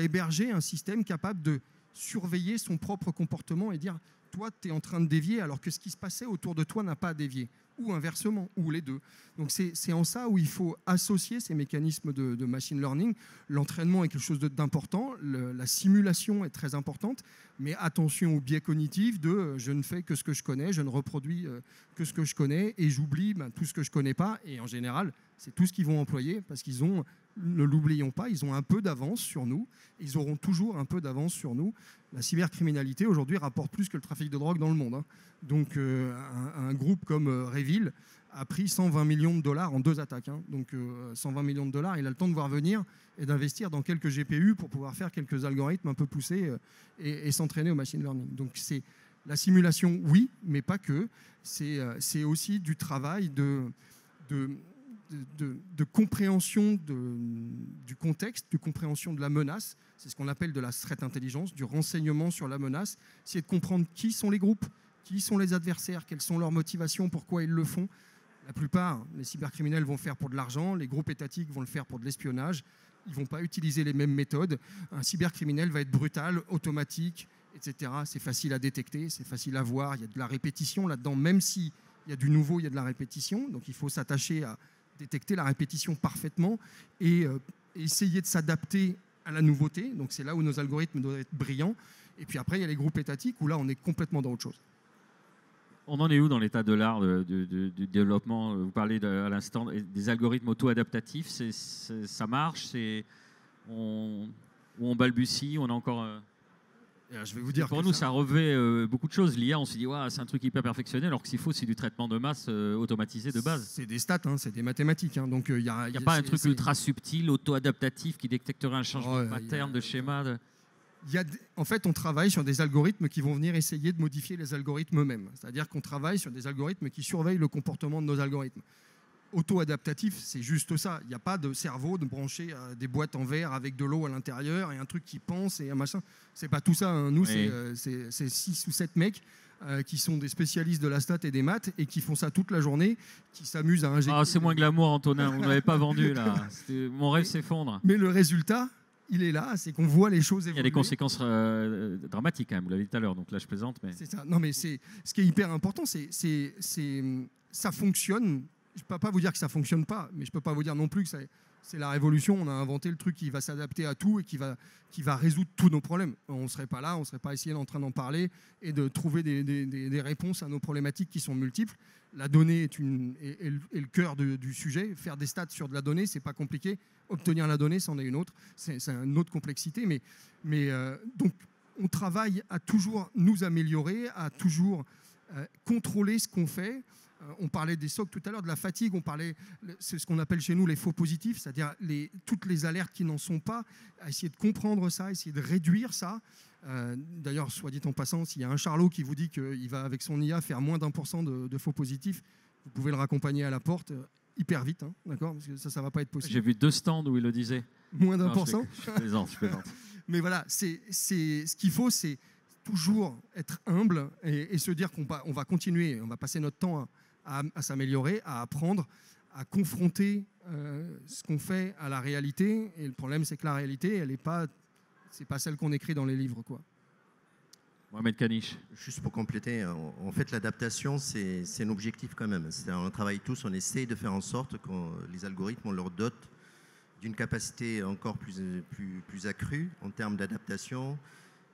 héberger un système capable de surveiller son propre comportement et dire toi, tu es en train de dévier alors que ce qui se passait autour de toi n'a pas dévié, ou inversement, ou les deux. Donc c'est en ça où il faut associer ces mécanismes de machine learning. L'entraînement est quelque chose d'important, la simulation est très importante, mais attention au biais cognitif de je ne fais que ce que je connais, je ne reproduis que ce que je connais et j'oublie tout ce que je ne connais pas. Et en général, c'est tout ce qu'ils vont employer parce qu'ils ont, ne l'oublions pas, ils ont un peu d'avance sur nous. Ils auront toujours un peu d'avance sur nous. La cybercriminalité aujourd'hui rapporte plus que le trafic de drogue dans le monde. Donc un groupe comme Revil a pris 120 millions de dollars en 2 attaques. Donc 120 millions de dollars, il a le temps de voir venir et d'investir dans quelques GPU pour pouvoir faire quelques algorithmes un peu poussés et s'entraîner au machine learning. Donc c'est la simulation, oui, mais pas que. C'est aussi du travail de compréhension du contexte, de compréhension de la menace. C'est ce qu'on appelle de la threat intelligence, du renseignement sur la menace. C'est de comprendre qui sont les groupes, qui sont les adversaires, quelles sont leurs motivations, pourquoi ils le font. La plupart, les cybercriminels vont le faire pour de l'argent, les groupes étatiques vont le faire pour de l'espionnage. Ils ne vont pas utiliser les mêmes méthodes. Un cybercriminel va être brutal, automatique, etc. C'est facile à détecter, c'est facile à voir. Il y a de la répétition là-dedans, même s'il y a du nouveau, il y a de la répétition. Donc il faut s'attacher à détecter la répétition parfaitement et essayer de s'adapter à la nouveauté. Donc c'est là où nos algorithmes doivent être brillants. Et puis après, il y a les groupes étatiques où là, on est complètement dans autre chose. On en est où dans l'état de l'art du développement? Vous parlez à l'instant des algorithmes auto-adaptatifs. Ça marche? On balbutie? On a encore... Je vais vous dire pour nous, ça revêt beaucoup de choses. L'IA, on se dit, ouais, c'est un truc hyper perfectionné, alors que s'il faut, c'est du traitement de masse automatisé de base. C'est des stats, hein, c'est des mathématiques. Hein. Donc, il n'y a pas un truc ultra subtil, auto-adaptatif, qui détecterait un changement de pattern, de schéma En fait, on travaille sur des algorithmes qui vont venir essayer de modifier les algorithmes eux-mêmes. C'est-à-dire qu'on travaille sur des algorithmes qui surveillent le comportement de nos algorithmes. Auto-adaptatif, c'est juste ça. Il n'y a pas de cerveau de brancher des boîtes en verre avec de l'eau à l'intérieur et un truc qui pense et un machin. C'est pas tout ça. Hein. Nous, oui. C'est 6 ou 7 mecs qui sont des spécialistes de la stat et des maths et qui font ça toute la journée, qui s'amusent à injecter... Ah, c'est moins glamour, Antonin. Vous ne m'avez pas vendu, là. Mon rêve s'effondre. Mais le résultat, il est là. C'est qu'on voit les choses évoluer. Il y a des conséquences dramatiques, quand même. Vous l'avez dit tout à l'heure, donc là, je plaisante. Mais... C'est ça. Non, mais ce qui est hyper important, c'est ça fonctionne. Je ne peux pas vous dire que ça ne fonctionne pas, mais je ne peux pas vous dire non plus que c'est la révolution. On a inventé le truc qui va s'adapter à tout et qui va résoudre tous nos problèmes. On ne serait pas là, on ne serait pas en train d'en parler et de trouver des réponses à nos problématiques qui sont multiples. La donnée est le cœur du sujet. Faire des stats sur de la donnée, ce n'est pas compliqué. Obtenir la donnée, c'en est une autre. C'est une autre complexité. Donc, on travaille à toujours nous améliorer, à toujours contrôler ce qu'on fait. On parlait des SOC tout à l'heure, de la fatigue, c'est ce qu'on appelle chez nous les faux positifs, c'est-à-dire toutes les alertes qui n'en sont pas, à essayer de comprendre ça, essayer de réduire ça. D'ailleurs, soit dit en passant, s'il y a un charlot qui vous dit qu'il va avec son IA faire moins d'1% de faux positifs, vous pouvez le raccompagner à la porte hyper vite, hein, d'accord, parce que ça ne va pas être possible. J'ai vu 2 stands où il le disait. Moins d'1%. Je plaisante. Mais voilà, ce qu'il faut, c'est toujours être humble et se dire qu'on va continuer, on va passer notre temps à s'améliorer, à apprendre, à confronter ce qu'on fait à la réalité. Et le problème, c'est que la réalité, c'est pas celle qu'on écrit dans les livres, quoi. Mohamed Kaniche. Juste pour compléter, en fait, l'adaptation, c'est un objectif quand même. On travaille tous, on essaye de faire en sorte que les algorithmes, on leur dote d'une capacité encore plus accrue en termes d'adaptation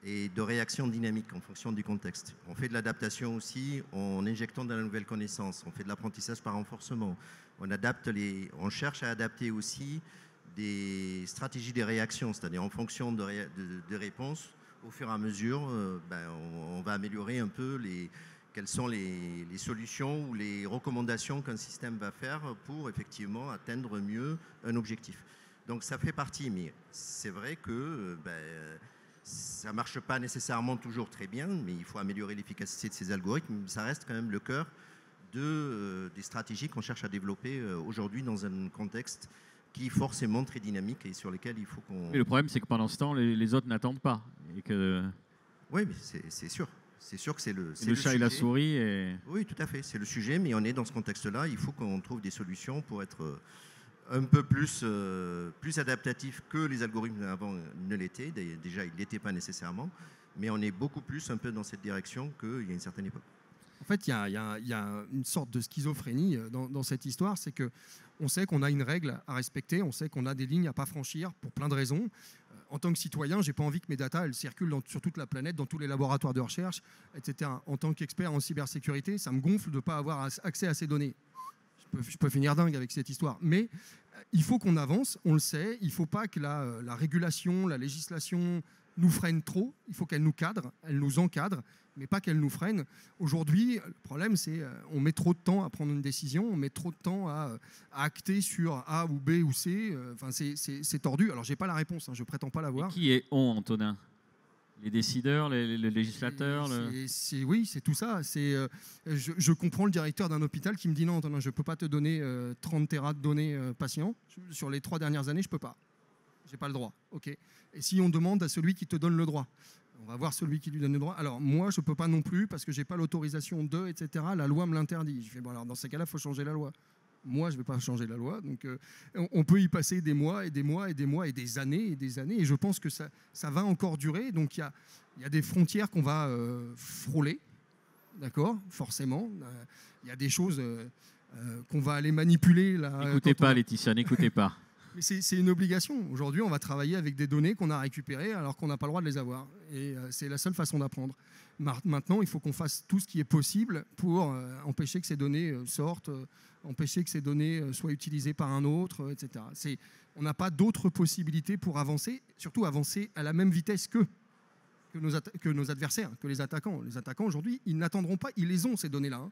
et de réaction dynamique en fonction du contexte. On fait de l'adaptation aussi en injectant de la nouvelle connaissance. On fait de l'apprentissage par renforcement. On cherche à adapter aussi des stratégies de réaction, c'est-à-dire en fonction de réponses. Au fur et à mesure, on va améliorer un peu quelles sont les solutions ou les recommandations qu'un système va faire pour effectivement atteindre mieux un objectif. Donc ça fait partie, mais c'est vrai que ça ne marche pas nécessairement toujours très bien, mais il faut améliorer l'efficacité de ces algorithmes. Ça reste quand même le cœur des stratégies qu'on cherche à développer aujourd'hui dans un contexte qui est forcément très dynamique et sur lesquels il faut qu'on... Mais le problème, c'est que pendant ce temps, les autres n'attendent pas. Et que... Oui, mais c'est sûr. C'est sûr que c'est le chat sujet. Et la souris. Oui, tout à fait. C'est le sujet, mais on est dans ce contexte-là. Il faut qu'on trouve des solutions pour être un peu plus adaptatif que les algorithmes avant ne l'étaient. Déjà, ils ne l'étaient pas nécessairement, mais on est beaucoup plus un peu dans cette direction qu'il y a une certaine époque. En fait, il y a une sorte de schizophrénie dans cette histoire, c'est qu'on sait qu'on a une règle à respecter, on sait qu'on a des lignes à ne pas franchir pour plein de raisons. En tant que citoyen, je n'ai pas envie que mes datas elles circulent sur toute la planète, dans tous les laboratoires de recherche, etc. En tant qu'expert en cybersécurité, ça me gonfle de ne pas avoir accès à ces données. Je peux finir dingue avec cette histoire. Mais il faut qu'on avance, on le sait. Il ne faut pas que la régulation, la législation nous freine trop. Il faut qu'elle nous cadre, elle nous encadre, mais pas qu'elle nous freine. Aujourd'hui, le problème, c'est qu'on met trop de temps à prendre une décision, on met trop de temps à acter sur A ou B ou C. Enfin, c'est tordu. Alors, je n'ai pas la réponse, hein, je ne prétends pas l'avoir. Qui est on, Antonin ? Les décideurs, les législateurs Oui, c'est tout ça. Je comprends le directeur d'un hôpital qui me dit non, Antonin, je ne peux pas te donner 30 téras de données patients. Sur les 3 dernières années, je ne peux pas. Je n'ai pas le droit. Okay. Et si on demande à celui qui te donne le droit, on va voir celui qui lui donne le droit. Alors moi, je ne peux pas non plus parce que je n'ai pas l'autorisation de, etc. La loi me l'interdit. Je fais, bon, alors dans ces cas-là, il faut changer la loi. Moi, je ne vais pas changer la loi. Donc, on peut y passer des mois et des mois et des mois et des années et des années. Et je pense que ça va encore durer. Donc, il y a des frontières qu'on va frôler. D'accord, forcément. Il y a des choses qu'on va aller manipuler. N'écoutez pas, Laetitia, n'écoutez pas. Mais c'est une obligation. Aujourd'hui, on va travailler avec des données qu'on a récupérées alors qu'on n'a pas le droit de les avoir. Et c'est la seule façon d'apprendre. Maintenant, il faut qu'on fasse tout ce qui est possible pour empêcher que ces données sortent, empêcher que ces données soient utilisées par un autre, etc. On n'a pas d'autres possibilités pour avancer, surtout avancer à la même vitesse que nos adversaires, que les attaquants. Les attaquants, aujourd'hui, ils n'attendront pas, ils les ont, ces données-là. Hein.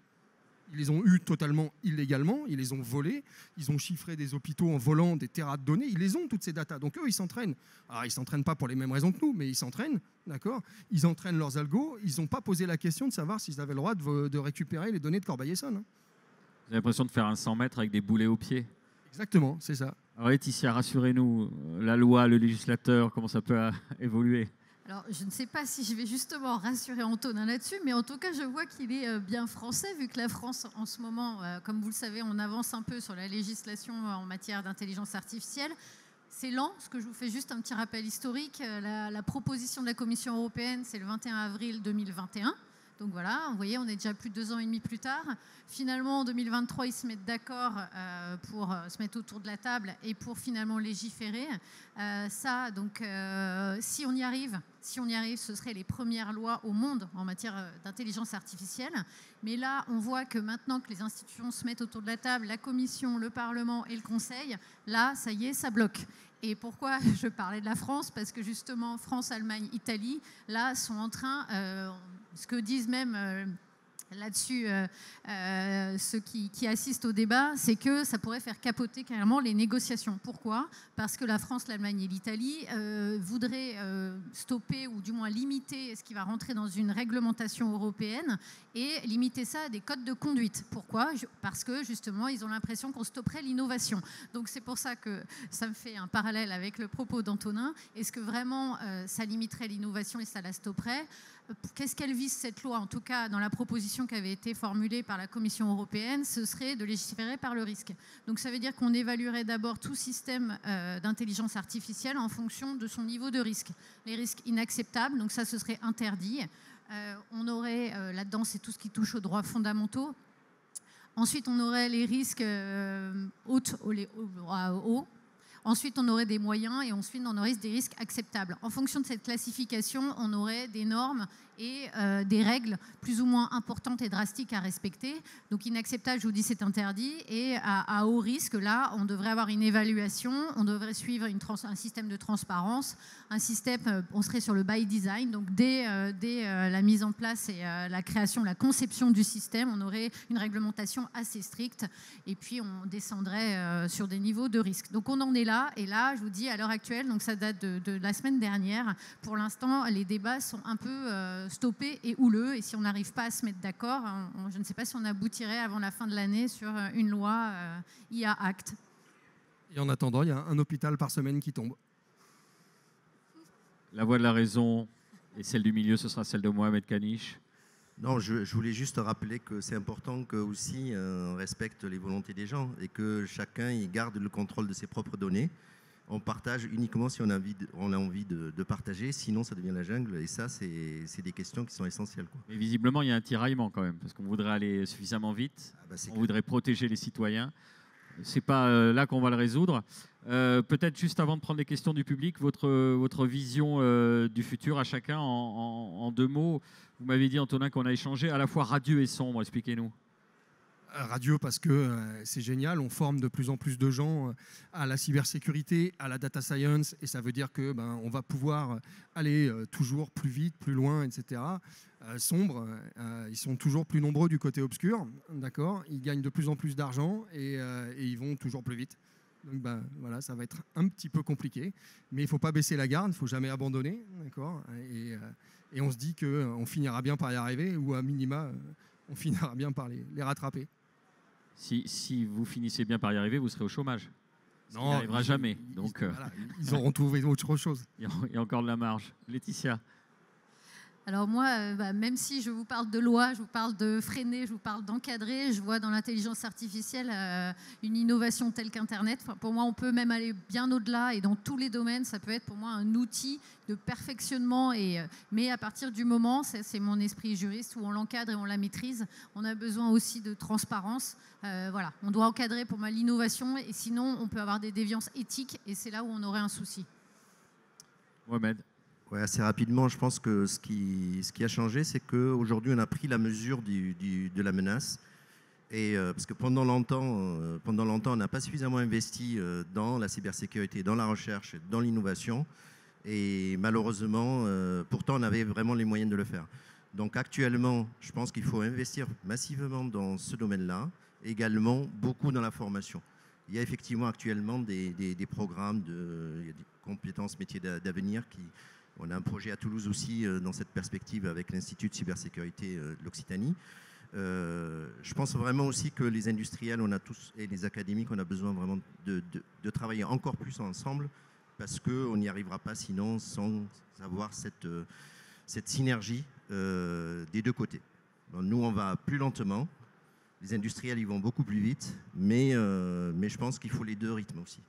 Ils les ont eues totalement illégalement, ils les ont volées, ils ont chiffré des hôpitaux en volant des terras de données, ils les ont, toutes ces datas. Donc eux, ils s'entraînent. Alors, ils ne s'entraînent pas pour les mêmes raisons que nous, mais ils s'entraînent, d'accord ? Ils entraînent leurs algos, ils n'ont pas posé la question de savoir s'ils avaient le droit de récupérer les données de Corbeil-Essonnes. Hein. J'ai l'impression de faire un 100 mètres avec des boulets aux pieds. Exactement, c'est ça. Alors Laetitia, rassurez-nous, la loi, le législateur, comment ça peut évoluer ? Alors, je ne sais pas si je vais justement rassurer Antonin là-dessus, mais en tout cas, je vois qu'il est bien français, vu que la France, en ce moment, comme vous le savez, on avance un peu sur la législation en matière d'intelligence artificielle. C'est lent, parce que je vous fais juste un petit rappel historique. La proposition de la Commission européenne, c'est le 21 avril 2021. Donc voilà, vous voyez, on est déjà plus de 2 ans et demi plus tard. Finalement, en 2023, ils se mettent d'accord pour se mettre autour de la table et pour finalement légiférer. Si on y arrive, ce seraient les premières lois au monde en matière d'intelligence artificielle. Mais là, on voit que maintenant que les institutions se mettent autour de la table, la Commission, le Parlement et le Conseil, là, ça y est, ça bloque. Et pourquoi je parlais de la France ? Parce que justement, France, Allemagne, Italie, là, sont en train, ce que disent même là-dessus ceux qui assistent au débat, c'est que ça pourrait faire capoter carrément les négociations. Pourquoi ? Parce que la France, l'Allemagne et l'Italie voudraient stopper ou du moins limiter ce qui va rentrer dans une réglementation européenne et limiter ça à des codes de conduite. Pourquoi ? Parce que justement, ils ont l'impression qu'on stopperait l'innovation. Donc c'est pour ça que ça me fait un parallèle avec le propos d'Antonin. Est-ce que vraiment ça limiterait l'innovation et ça la stopperait ? Qu'est-ce qu'elle vise cette loi ? En tout cas, dans la proposition qui avait été formulée par la Commission européenne, ce serait de légiférer par le risque. Donc ça veut dire qu'on évaluerait d'abord tout système d'intelligence artificielle en fonction de son niveau de risque. Les risques inacceptables, donc ça, ce serait interdit. On aurait, là-dedans, c'est tout ce qui touche aux droits fondamentaux. Ensuite, on aurait les risques hauts. Ensuite, on aurait des moyens et ensuite, on aurait des risques acceptables. En fonction de cette classification, on aurait des normes et des règles plus ou moins importantes et drastiques à respecter. Donc, inacceptable, je vous dis, c'est interdit. Et à haut risque, là, on devrait avoir une évaluation, on devrait suivre un système de transparence, un système, on serait sur le by design. Donc, dès la mise en place et la création, la conception du système, on aurait une réglementation assez stricte. Et puis, on descendrait sur des niveaux de risque. Donc, on en est là. Et là, je vous dis, à l'heure actuelle, donc ça date de la semaine dernière, pour l'instant, les débats sont un peu stoppés et houleux. Et si on n'arrive pas à se mettre d'accord, je ne sais pas si on aboutirait avant la fin de l'année sur une loi IA Act. Et en attendant, il y a un hôpital par semaine qui tombe. La voix de la raison et celle du milieu, ce sera celle de Mohamed Kaniche. Non, je voulais juste rappeler que c'est important que aussi on respecte les volontés des gens et que chacun y garde le contrôle de ses propres données. On partage uniquement si on a envie de partager, sinon ça devient la jungle. Et ça, c'est des questions qui sont essentielles, quoi. Mais visiblement, il y a un tiraillement quand même, parce qu'on voudrait aller suffisamment vite, on voudrait protéger les citoyens. C'est pas là qu'on va le résoudre. Peut-être juste avant de prendre les questions du public, votre vision du futur à chacun en 2 mots. Vous m'avez dit, Antonin, qu'on a échangé à la fois radieux et sombre. Expliquez-nous. Radieux parce que c'est génial, on forme de plus en plus de gens à la cybersécurité, à la data science, et ça veut dire que on va pouvoir aller toujours plus vite, plus loin, etc. Sombre, ils sont toujours plus nombreux du côté obscur, d'accord. Ils gagnent de plus en plus d'argent et ils vont toujours plus vite. Donc voilà, ça va être un petit peu compliqué, mais il ne faut pas baisser la garde, il ne faut jamais abandonner, d'accord. Et on se dit qu'on finira bien par y arriver, ou à minima, on finira bien par les rattraper. Si vous finissez bien par y arriver, vous serez au chômage. Ça non, n'arrivera jamais. Donc, voilà, ils auront trouvé autre chose. Il y a encore de la marge. Laetitia. Alors moi, même si je vous parle de loi, je vous parle de freiner, je vous parle d'encadrer, je vois dans l'intelligence artificielle une innovation telle qu'Internet. Enfin, pour moi, on peut même aller bien au-delà et dans tous les domaines, ça peut être pour moi un outil de perfectionnement. Mais à partir du moment, c'est mon esprit juriste, où on l'encadre et on la maîtrise, on a besoin aussi de transparence. Voilà, on doit encadrer pour moi l'innovation et sinon on peut avoir des déviances éthiques et c'est là où on aurait un souci. Mohamed. Ouais, assez rapidement, je pense que ce qui a changé, c'est qu'aujourd'hui, on a pris la mesure de la menace. Et, parce que pendant longtemps, on n'a pas suffisamment investi dans la cybersécurité, dans la recherche, dans l'innovation. Et malheureusement, pourtant, on avait vraiment les moyens de le faire. Donc actuellement, je pense qu'il faut investir massivement dans ce domaine-là, également beaucoup dans la formation. Il y a effectivement actuellement des programmes, il y a des compétences métiers d'avenir on a un projet à Toulouse aussi dans cette perspective avec l'Institut de cybersécurité de l'Occitanie. Je pense vraiment aussi que les industriels et les académiques, on a besoin vraiment de travailler encore plus ensemble parce qu'on n'y arrivera pas sinon sans avoir cette synergie des deux côtés. Bon, nous, on va plus lentement. Les industriels, ils vont beaucoup plus vite, mais je pense qu'il faut les deux rythmes aussi,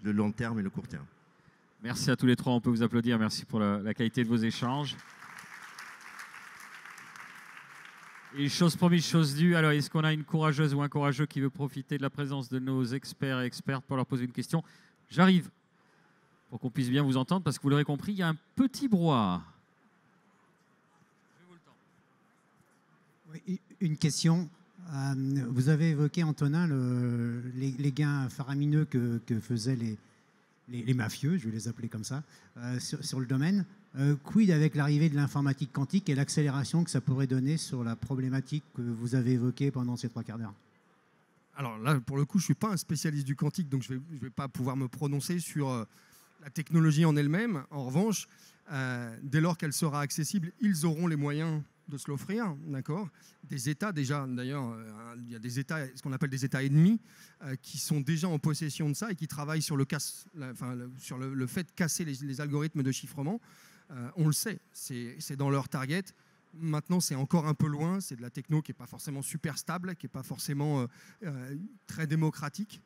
le long terme et le court terme. Merci à tous les trois, on peut vous applaudir. Merci pour la qualité de vos échanges. Et chose promise, chose due. Alors, est-ce qu'on a une courageuse ou un courageux qui veut profiter de la présence de nos experts et expertes pour leur poser une question? J'arrive, pour qu'on puisse bien vous entendre, parce que vous l'aurez compris, il y a un petit brouhaha. Oui, une question. Vous avez évoqué, Antonin, les gains faramineux que faisaient les mafieux, je vais les appeler comme ça, sur le domaine. Quid avec l'arrivée de l'informatique quantique et l'accélération que ça pourrait donner sur la problématique que vous avez évoquée pendant ces 3 quarts d'heure? Alors là, pour le coup, je ne suis pas un spécialiste du quantique, donc je ne vais pas pouvoir me prononcer sur la technologie en elle-même. En revanche, dès lors qu'elle sera accessible, ils auront les moyens de se l'offrir, d'accord. Des États déjà, d'ailleurs, il y a des États, ce qu'on appelle des États ennemis, qui sont déjà en possession de ça et qui travaillent sur le fait de casser les algorithmes de chiffrement. On le sait, c'est dans leur target. Maintenant, c'est encore un peu loin. C'est de la techno qui n'est pas forcément super stable, qui n'est pas forcément très démocratique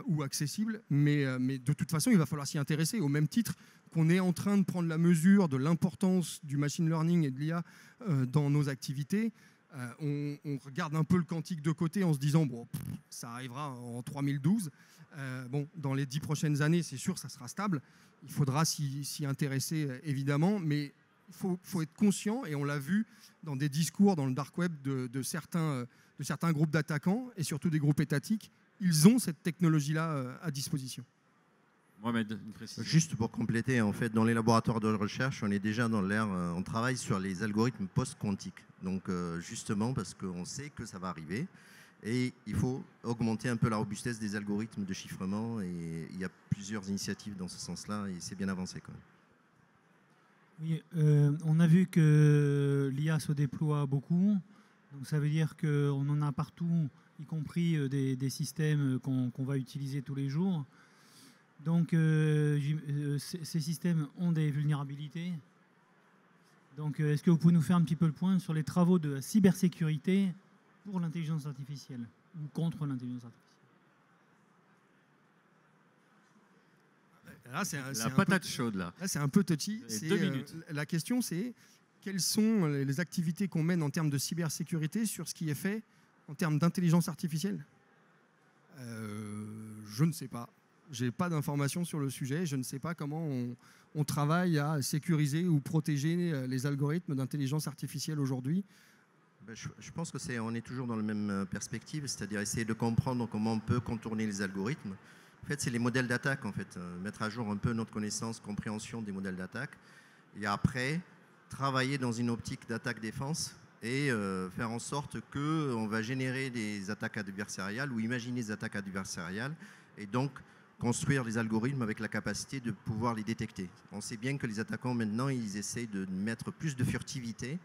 ou accessible. Mais de toute façon, il va falloir s'y intéresser. Au même titre qu'on est en train de prendre la mesure de l'importance du machine learning et de l'IA dans nos activités, on regarde un peu le quantique de côté en se disant bon, ça arrivera en 3012. Dans les 10 prochaines années, c'est sûr, ça sera stable. Il faudra s'y intéresser évidemment, mais il faut être conscient, et on l'a vu dans des discours dans le dark web de certains groupes d'attaquants et surtout des groupes étatiques. Ils ont cette technologie-là à disposition. Mohamed, une précision. Juste pour compléter, en fait, dans les laboratoires de recherche, on est déjà dans l'ère, on travaille sur les algorithmes post-quantiques. Donc, justement, parce qu'on sait que ça va arriver, et il faut augmenter un peu la robustesse des algorithmes de chiffrement, et il y a plusieurs initiatives dans ce sens-là, et c'est bien avancé quand même. Oui, on a vu que l'IA se déploie beaucoup, donc ça veut dire qu'on en a partout, y compris des systèmes qu'on va utiliser tous les jours. Donc ces systèmes ont des vulnérabilités. Donc est-ce que vous pouvez nous faire un petit peu le point sur les travaux de cybersécurité pour l'intelligence artificielle ou contre l'intelligence artificielle? Là, c'est la patate chaude, là. Là, c'est un peu touchy. 2 minutes. La question, c'est quelles sont les activités qu'on mène en termes de cybersécurité sur ce qui est fait en termes d'intelligence artificielle? Je ne sais pas. Je n'ai pas d'informations sur le sujet. Je ne sais pas comment on travaille à sécuriser ou protéger les algorithmes d'intelligence artificielle aujourd'hui. Je pense que on est toujours dans la même perspective, c'est-à-dire essayer de comprendre comment on peut contourner les algorithmes. En fait, c'est les modèles d'attaque, en fait. Mettre à jour un peu notre connaissance, compréhension des modèles d'attaque. Et après, travailler dans une optique d'attaque-défense et faire en sorte qu'on va générer des attaques adversariales ou imaginer des attaques adversariales et donc construire des algorithmes avec la capacité de pouvoir les détecter. On sait bien que les attaquants, maintenant, ils essayent de mettre plus de furtivité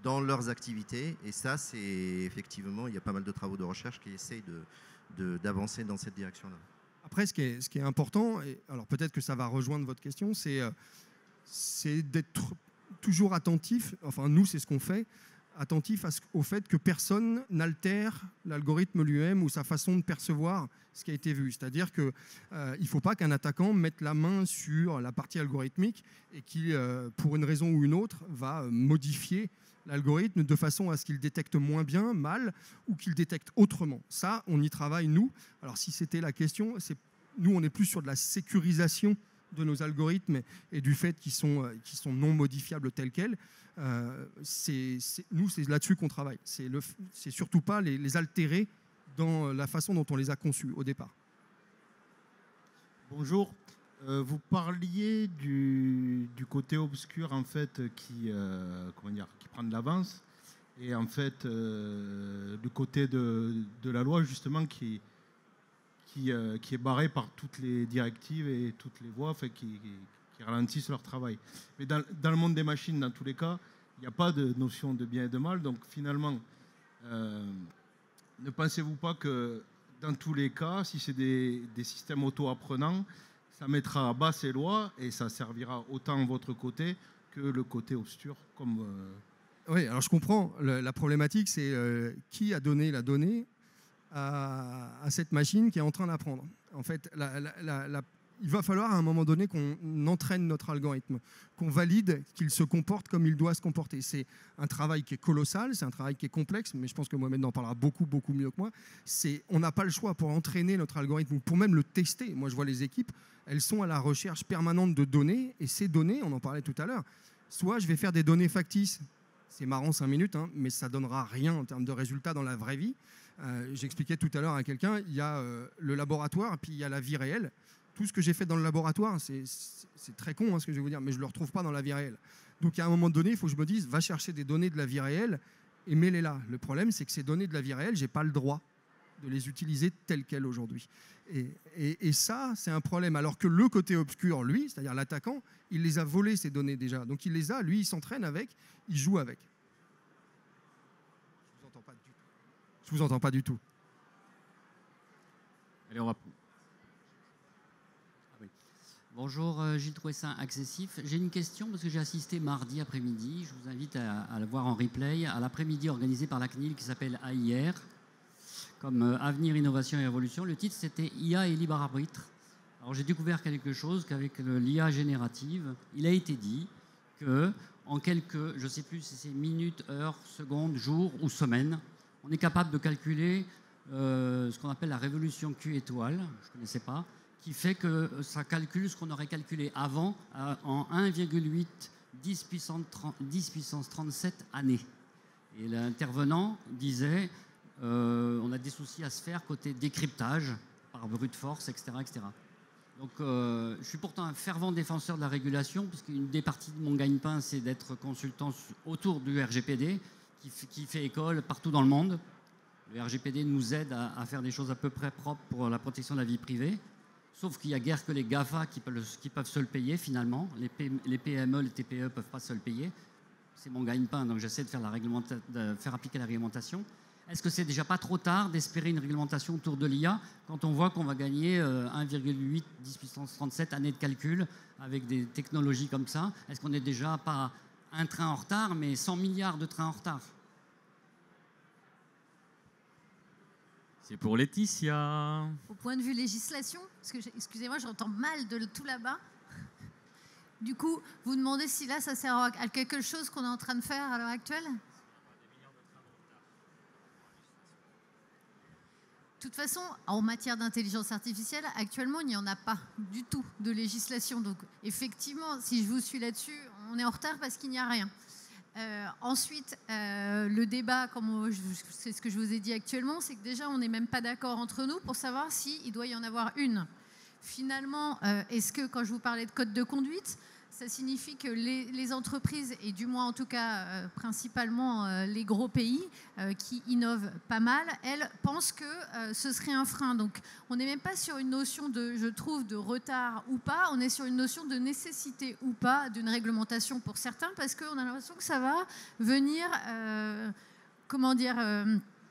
dans leurs activités. Et ça, c'est effectivement, il y a pas mal de travaux de recherche qui essayent d'avancer dans cette direction-là. Après, ce qui est important, et alors peut-être que ça va rejoindre votre question, c'est d'être toujours attentifs, enfin nous c'est ce qu'on fait, attentifs au fait que personne n'altère l'algorithme lui-même ou sa façon de percevoir ce qui a été vu. C'est-à-dire qu'il ne faut pas qu'un attaquant mette la main sur la partie algorithmique et qui, pour une raison ou une autre, va modifier l'algorithme de façon à ce qu'il détecte moins bien, mal, ou qu'il détecte autrement. Ça, on y travaille, nous. Alors si c'était la question, nous, on est plus sur de la sécurisation de nos algorithmes et du fait qu'ils sont non modifiables tels quels. Nous, c'est là-dessus qu'on travaille. C'est surtout pas les altérer dans la façon dont on les a conçus au départ. Bonjour. Vous parliez du côté obscur en fait qui prend de l'avance et en fait du côté de la loi justement qui est barré par toutes les directives et toutes les voies qui ralentissent leur travail. Mais dans le monde des machines, dans tous les cas, il n'y a pas de notion de bien et de mal. Donc finalement, ne pensez-vous pas que dans tous les cas, si c'est des systèmes auto-apprenants, ça mettra à bas ces lois et ça servira autant votre côté que le côté obscur comme... Oui, alors je comprends. La problématique, c'est qui a donné la donnée à cette machine qui est en train d'apprendre. En fait, il va falloir à un moment donné qu'on entraîne notre algorithme, qu'on valide qu'il se comporte comme il doit se comporter. C'est un travail qui est colossal, c'est un travail qui est complexe, mais je pense que Mohamed en parlera beaucoup, beaucoup mieux que moi. On n'a pas le choix pour entraîner notre algorithme, ou pour même le tester. Moi, je vois les équipes, elles sont à la recherche permanente de données, et ces données, on en parlait tout à l'heure, soit je vais faire des données factices, c'est marrant 5 minutes, hein, mais ça ne donnera rien en termes de résultats dans la vraie vie. J'expliquais tout à l'heure à quelqu'un, il y a le laboratoire, et puis il y a la vie réelle. Tout ce que j'ai fait dans le laboratoire, c'est très con ce que je vais vous dire, mais je ne le retrouve pas dans la vie réelle. Donc à un moment donné, il faut que je me dise, va chercher des données de la vie réelle et mets-les là. Le problème, c'est que ces données de la vie réelle, je n'ai pas le droit de les utiliser telles quelles aujourd'hui. Et ça, c'est un problème. Alors que le côté obscur, lui, c'est-à-dire l'attaquant, il les a volées, ces données déjà. Donc il les a, lui, il s'entraîne avec, il joue avec. Je ne vous entends pas du tout. Allez, on va... Bonjour, Gilles Trouessin, Accessif. J'ai une question parce que j'ai assisté mardi après-midi, je vous invite à le voir en replay, à l'après-midi organisé par la CNIL qui s'appelle AIR, comme Avenir, Innovation et Évolution. Le titre, c'était IA et libre arbitre. Alors j'ai découvert quelque chose qu'avec l'IA générative, il a été dit qu'en quelques, je ne sais plus si c'est minutes, heures, secondes, jours ou semaines, on est capable de calculer ce qu'on appelle la révolution Q étoile, je ne connaissais pas, qui fait que ça calcule ce qu'on aurait calculé avant en 1,8 10 puissance 37 années. Et l'intervenant disait on a des soucis à se faire côté décryptage par brute force, etc. etc. Donc je suis pourtant un fervent défenseur de la régulation, puisqu'une des parties de mon gagne-pain, c'est d'être consultant autour du RGPD, qui fait école partout dans le monde. Le RGPD nous aide à faire des choses à peu près propres pour la protection de la vie privée. Sauf qu'il n'y a guère que les GAFA qui peuvent se le payer finalement. Les PME, les TPE ne peuvent pas se le payer. C'est mon gagne-pain, donc j'essaie de faire appliquer la réglementation. Est-ce que c'est déjà pas trop tard d'espérer une réglementation autour de l'IA quand on voit qu'on va gagner 1,8 10 puissance 37 années de calcul avec des technologies comme ça? Est-ce qu'on n'est déjà pas un train en retard, mais 100 milliards de trains en retard? C'est pour Laetitia. Au point de vue législation, parce que excusez-moi, j'entends mal de tout là-bas. Du coup, vous demandez si là, ça sert à quelque chose qu'on est en train de faire à l'heure actuelle? De toute façon, en matière d'intelligence artificielle, actuellement, il n'y en a pas du tout de législation. Donc, effectivement, si je vous suis là-dessus, on est en retard parce qu'il n'y a rien. Ensuite, le débat, c'est ce que je vous ai dit actuellement, c'est que déjà, on n'est même pas d'accord entre nous pour savoir s'il doit y en avoir une. Finalement, est-ce que, quand je vous parlais de code de conduite, ça signifie que les entreprises, et du moins en tout cas principalement les gros pays qui innovent pas mal, elles pensent que ce serait un frein. Donc on n'est même pas sur une notion je trouve, de retard ou pas, on est sur une notion de nécessité ou pas d'une réglementation pour certains, parce qu'on a l'impression que ça va venir,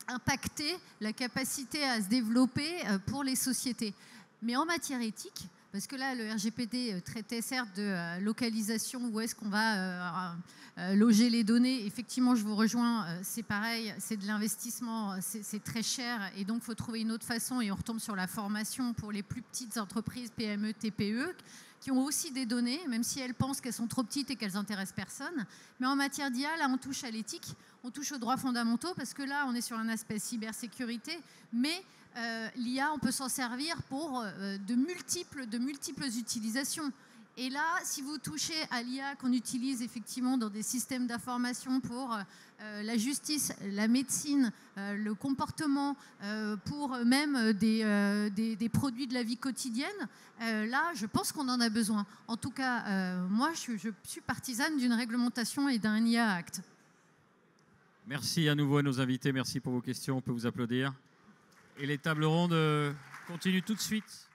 impacter la capacité à se développer pour les sociétés. Mais en matière éthique, Parce que là, le RGPD traitait certes de localisation, où est-ce qu'on va loger les données. Effectivement, je vous rejoins, c'est pareil, c'est de l'investissement, c'est très cher, et donc il faut trouver une autre façon, et on retombe sur la formation pour les plus petites entreprises, PME, TPE, qui ont aussi des données, même si elles pensent qu'elles sont trop petites et qu'elles n'intéressent personne. Mais en matière d'IA, là, on touche à l'éthique, on touche aux droits fondamentaux, parce que là, on est sur un aspect cybersécurité, mais l'IA, on peut s'en servir pour de multiples utilisations. Et là, si vous touchez à l'IA qu'on utilise effectivement dans des systèmes d'information pour la justice, la médecine, le comportement, pour même des produits de la vie quotidienne, là, je pense qu'on en a besoin. En tout cas, moi, je suis partisane d'une réglementation et d'un IA Act. Merci à nouveau à nos invités. Merci pour vos questions. On peut vous applaudir. Et les tables rondes continuent tout de suite.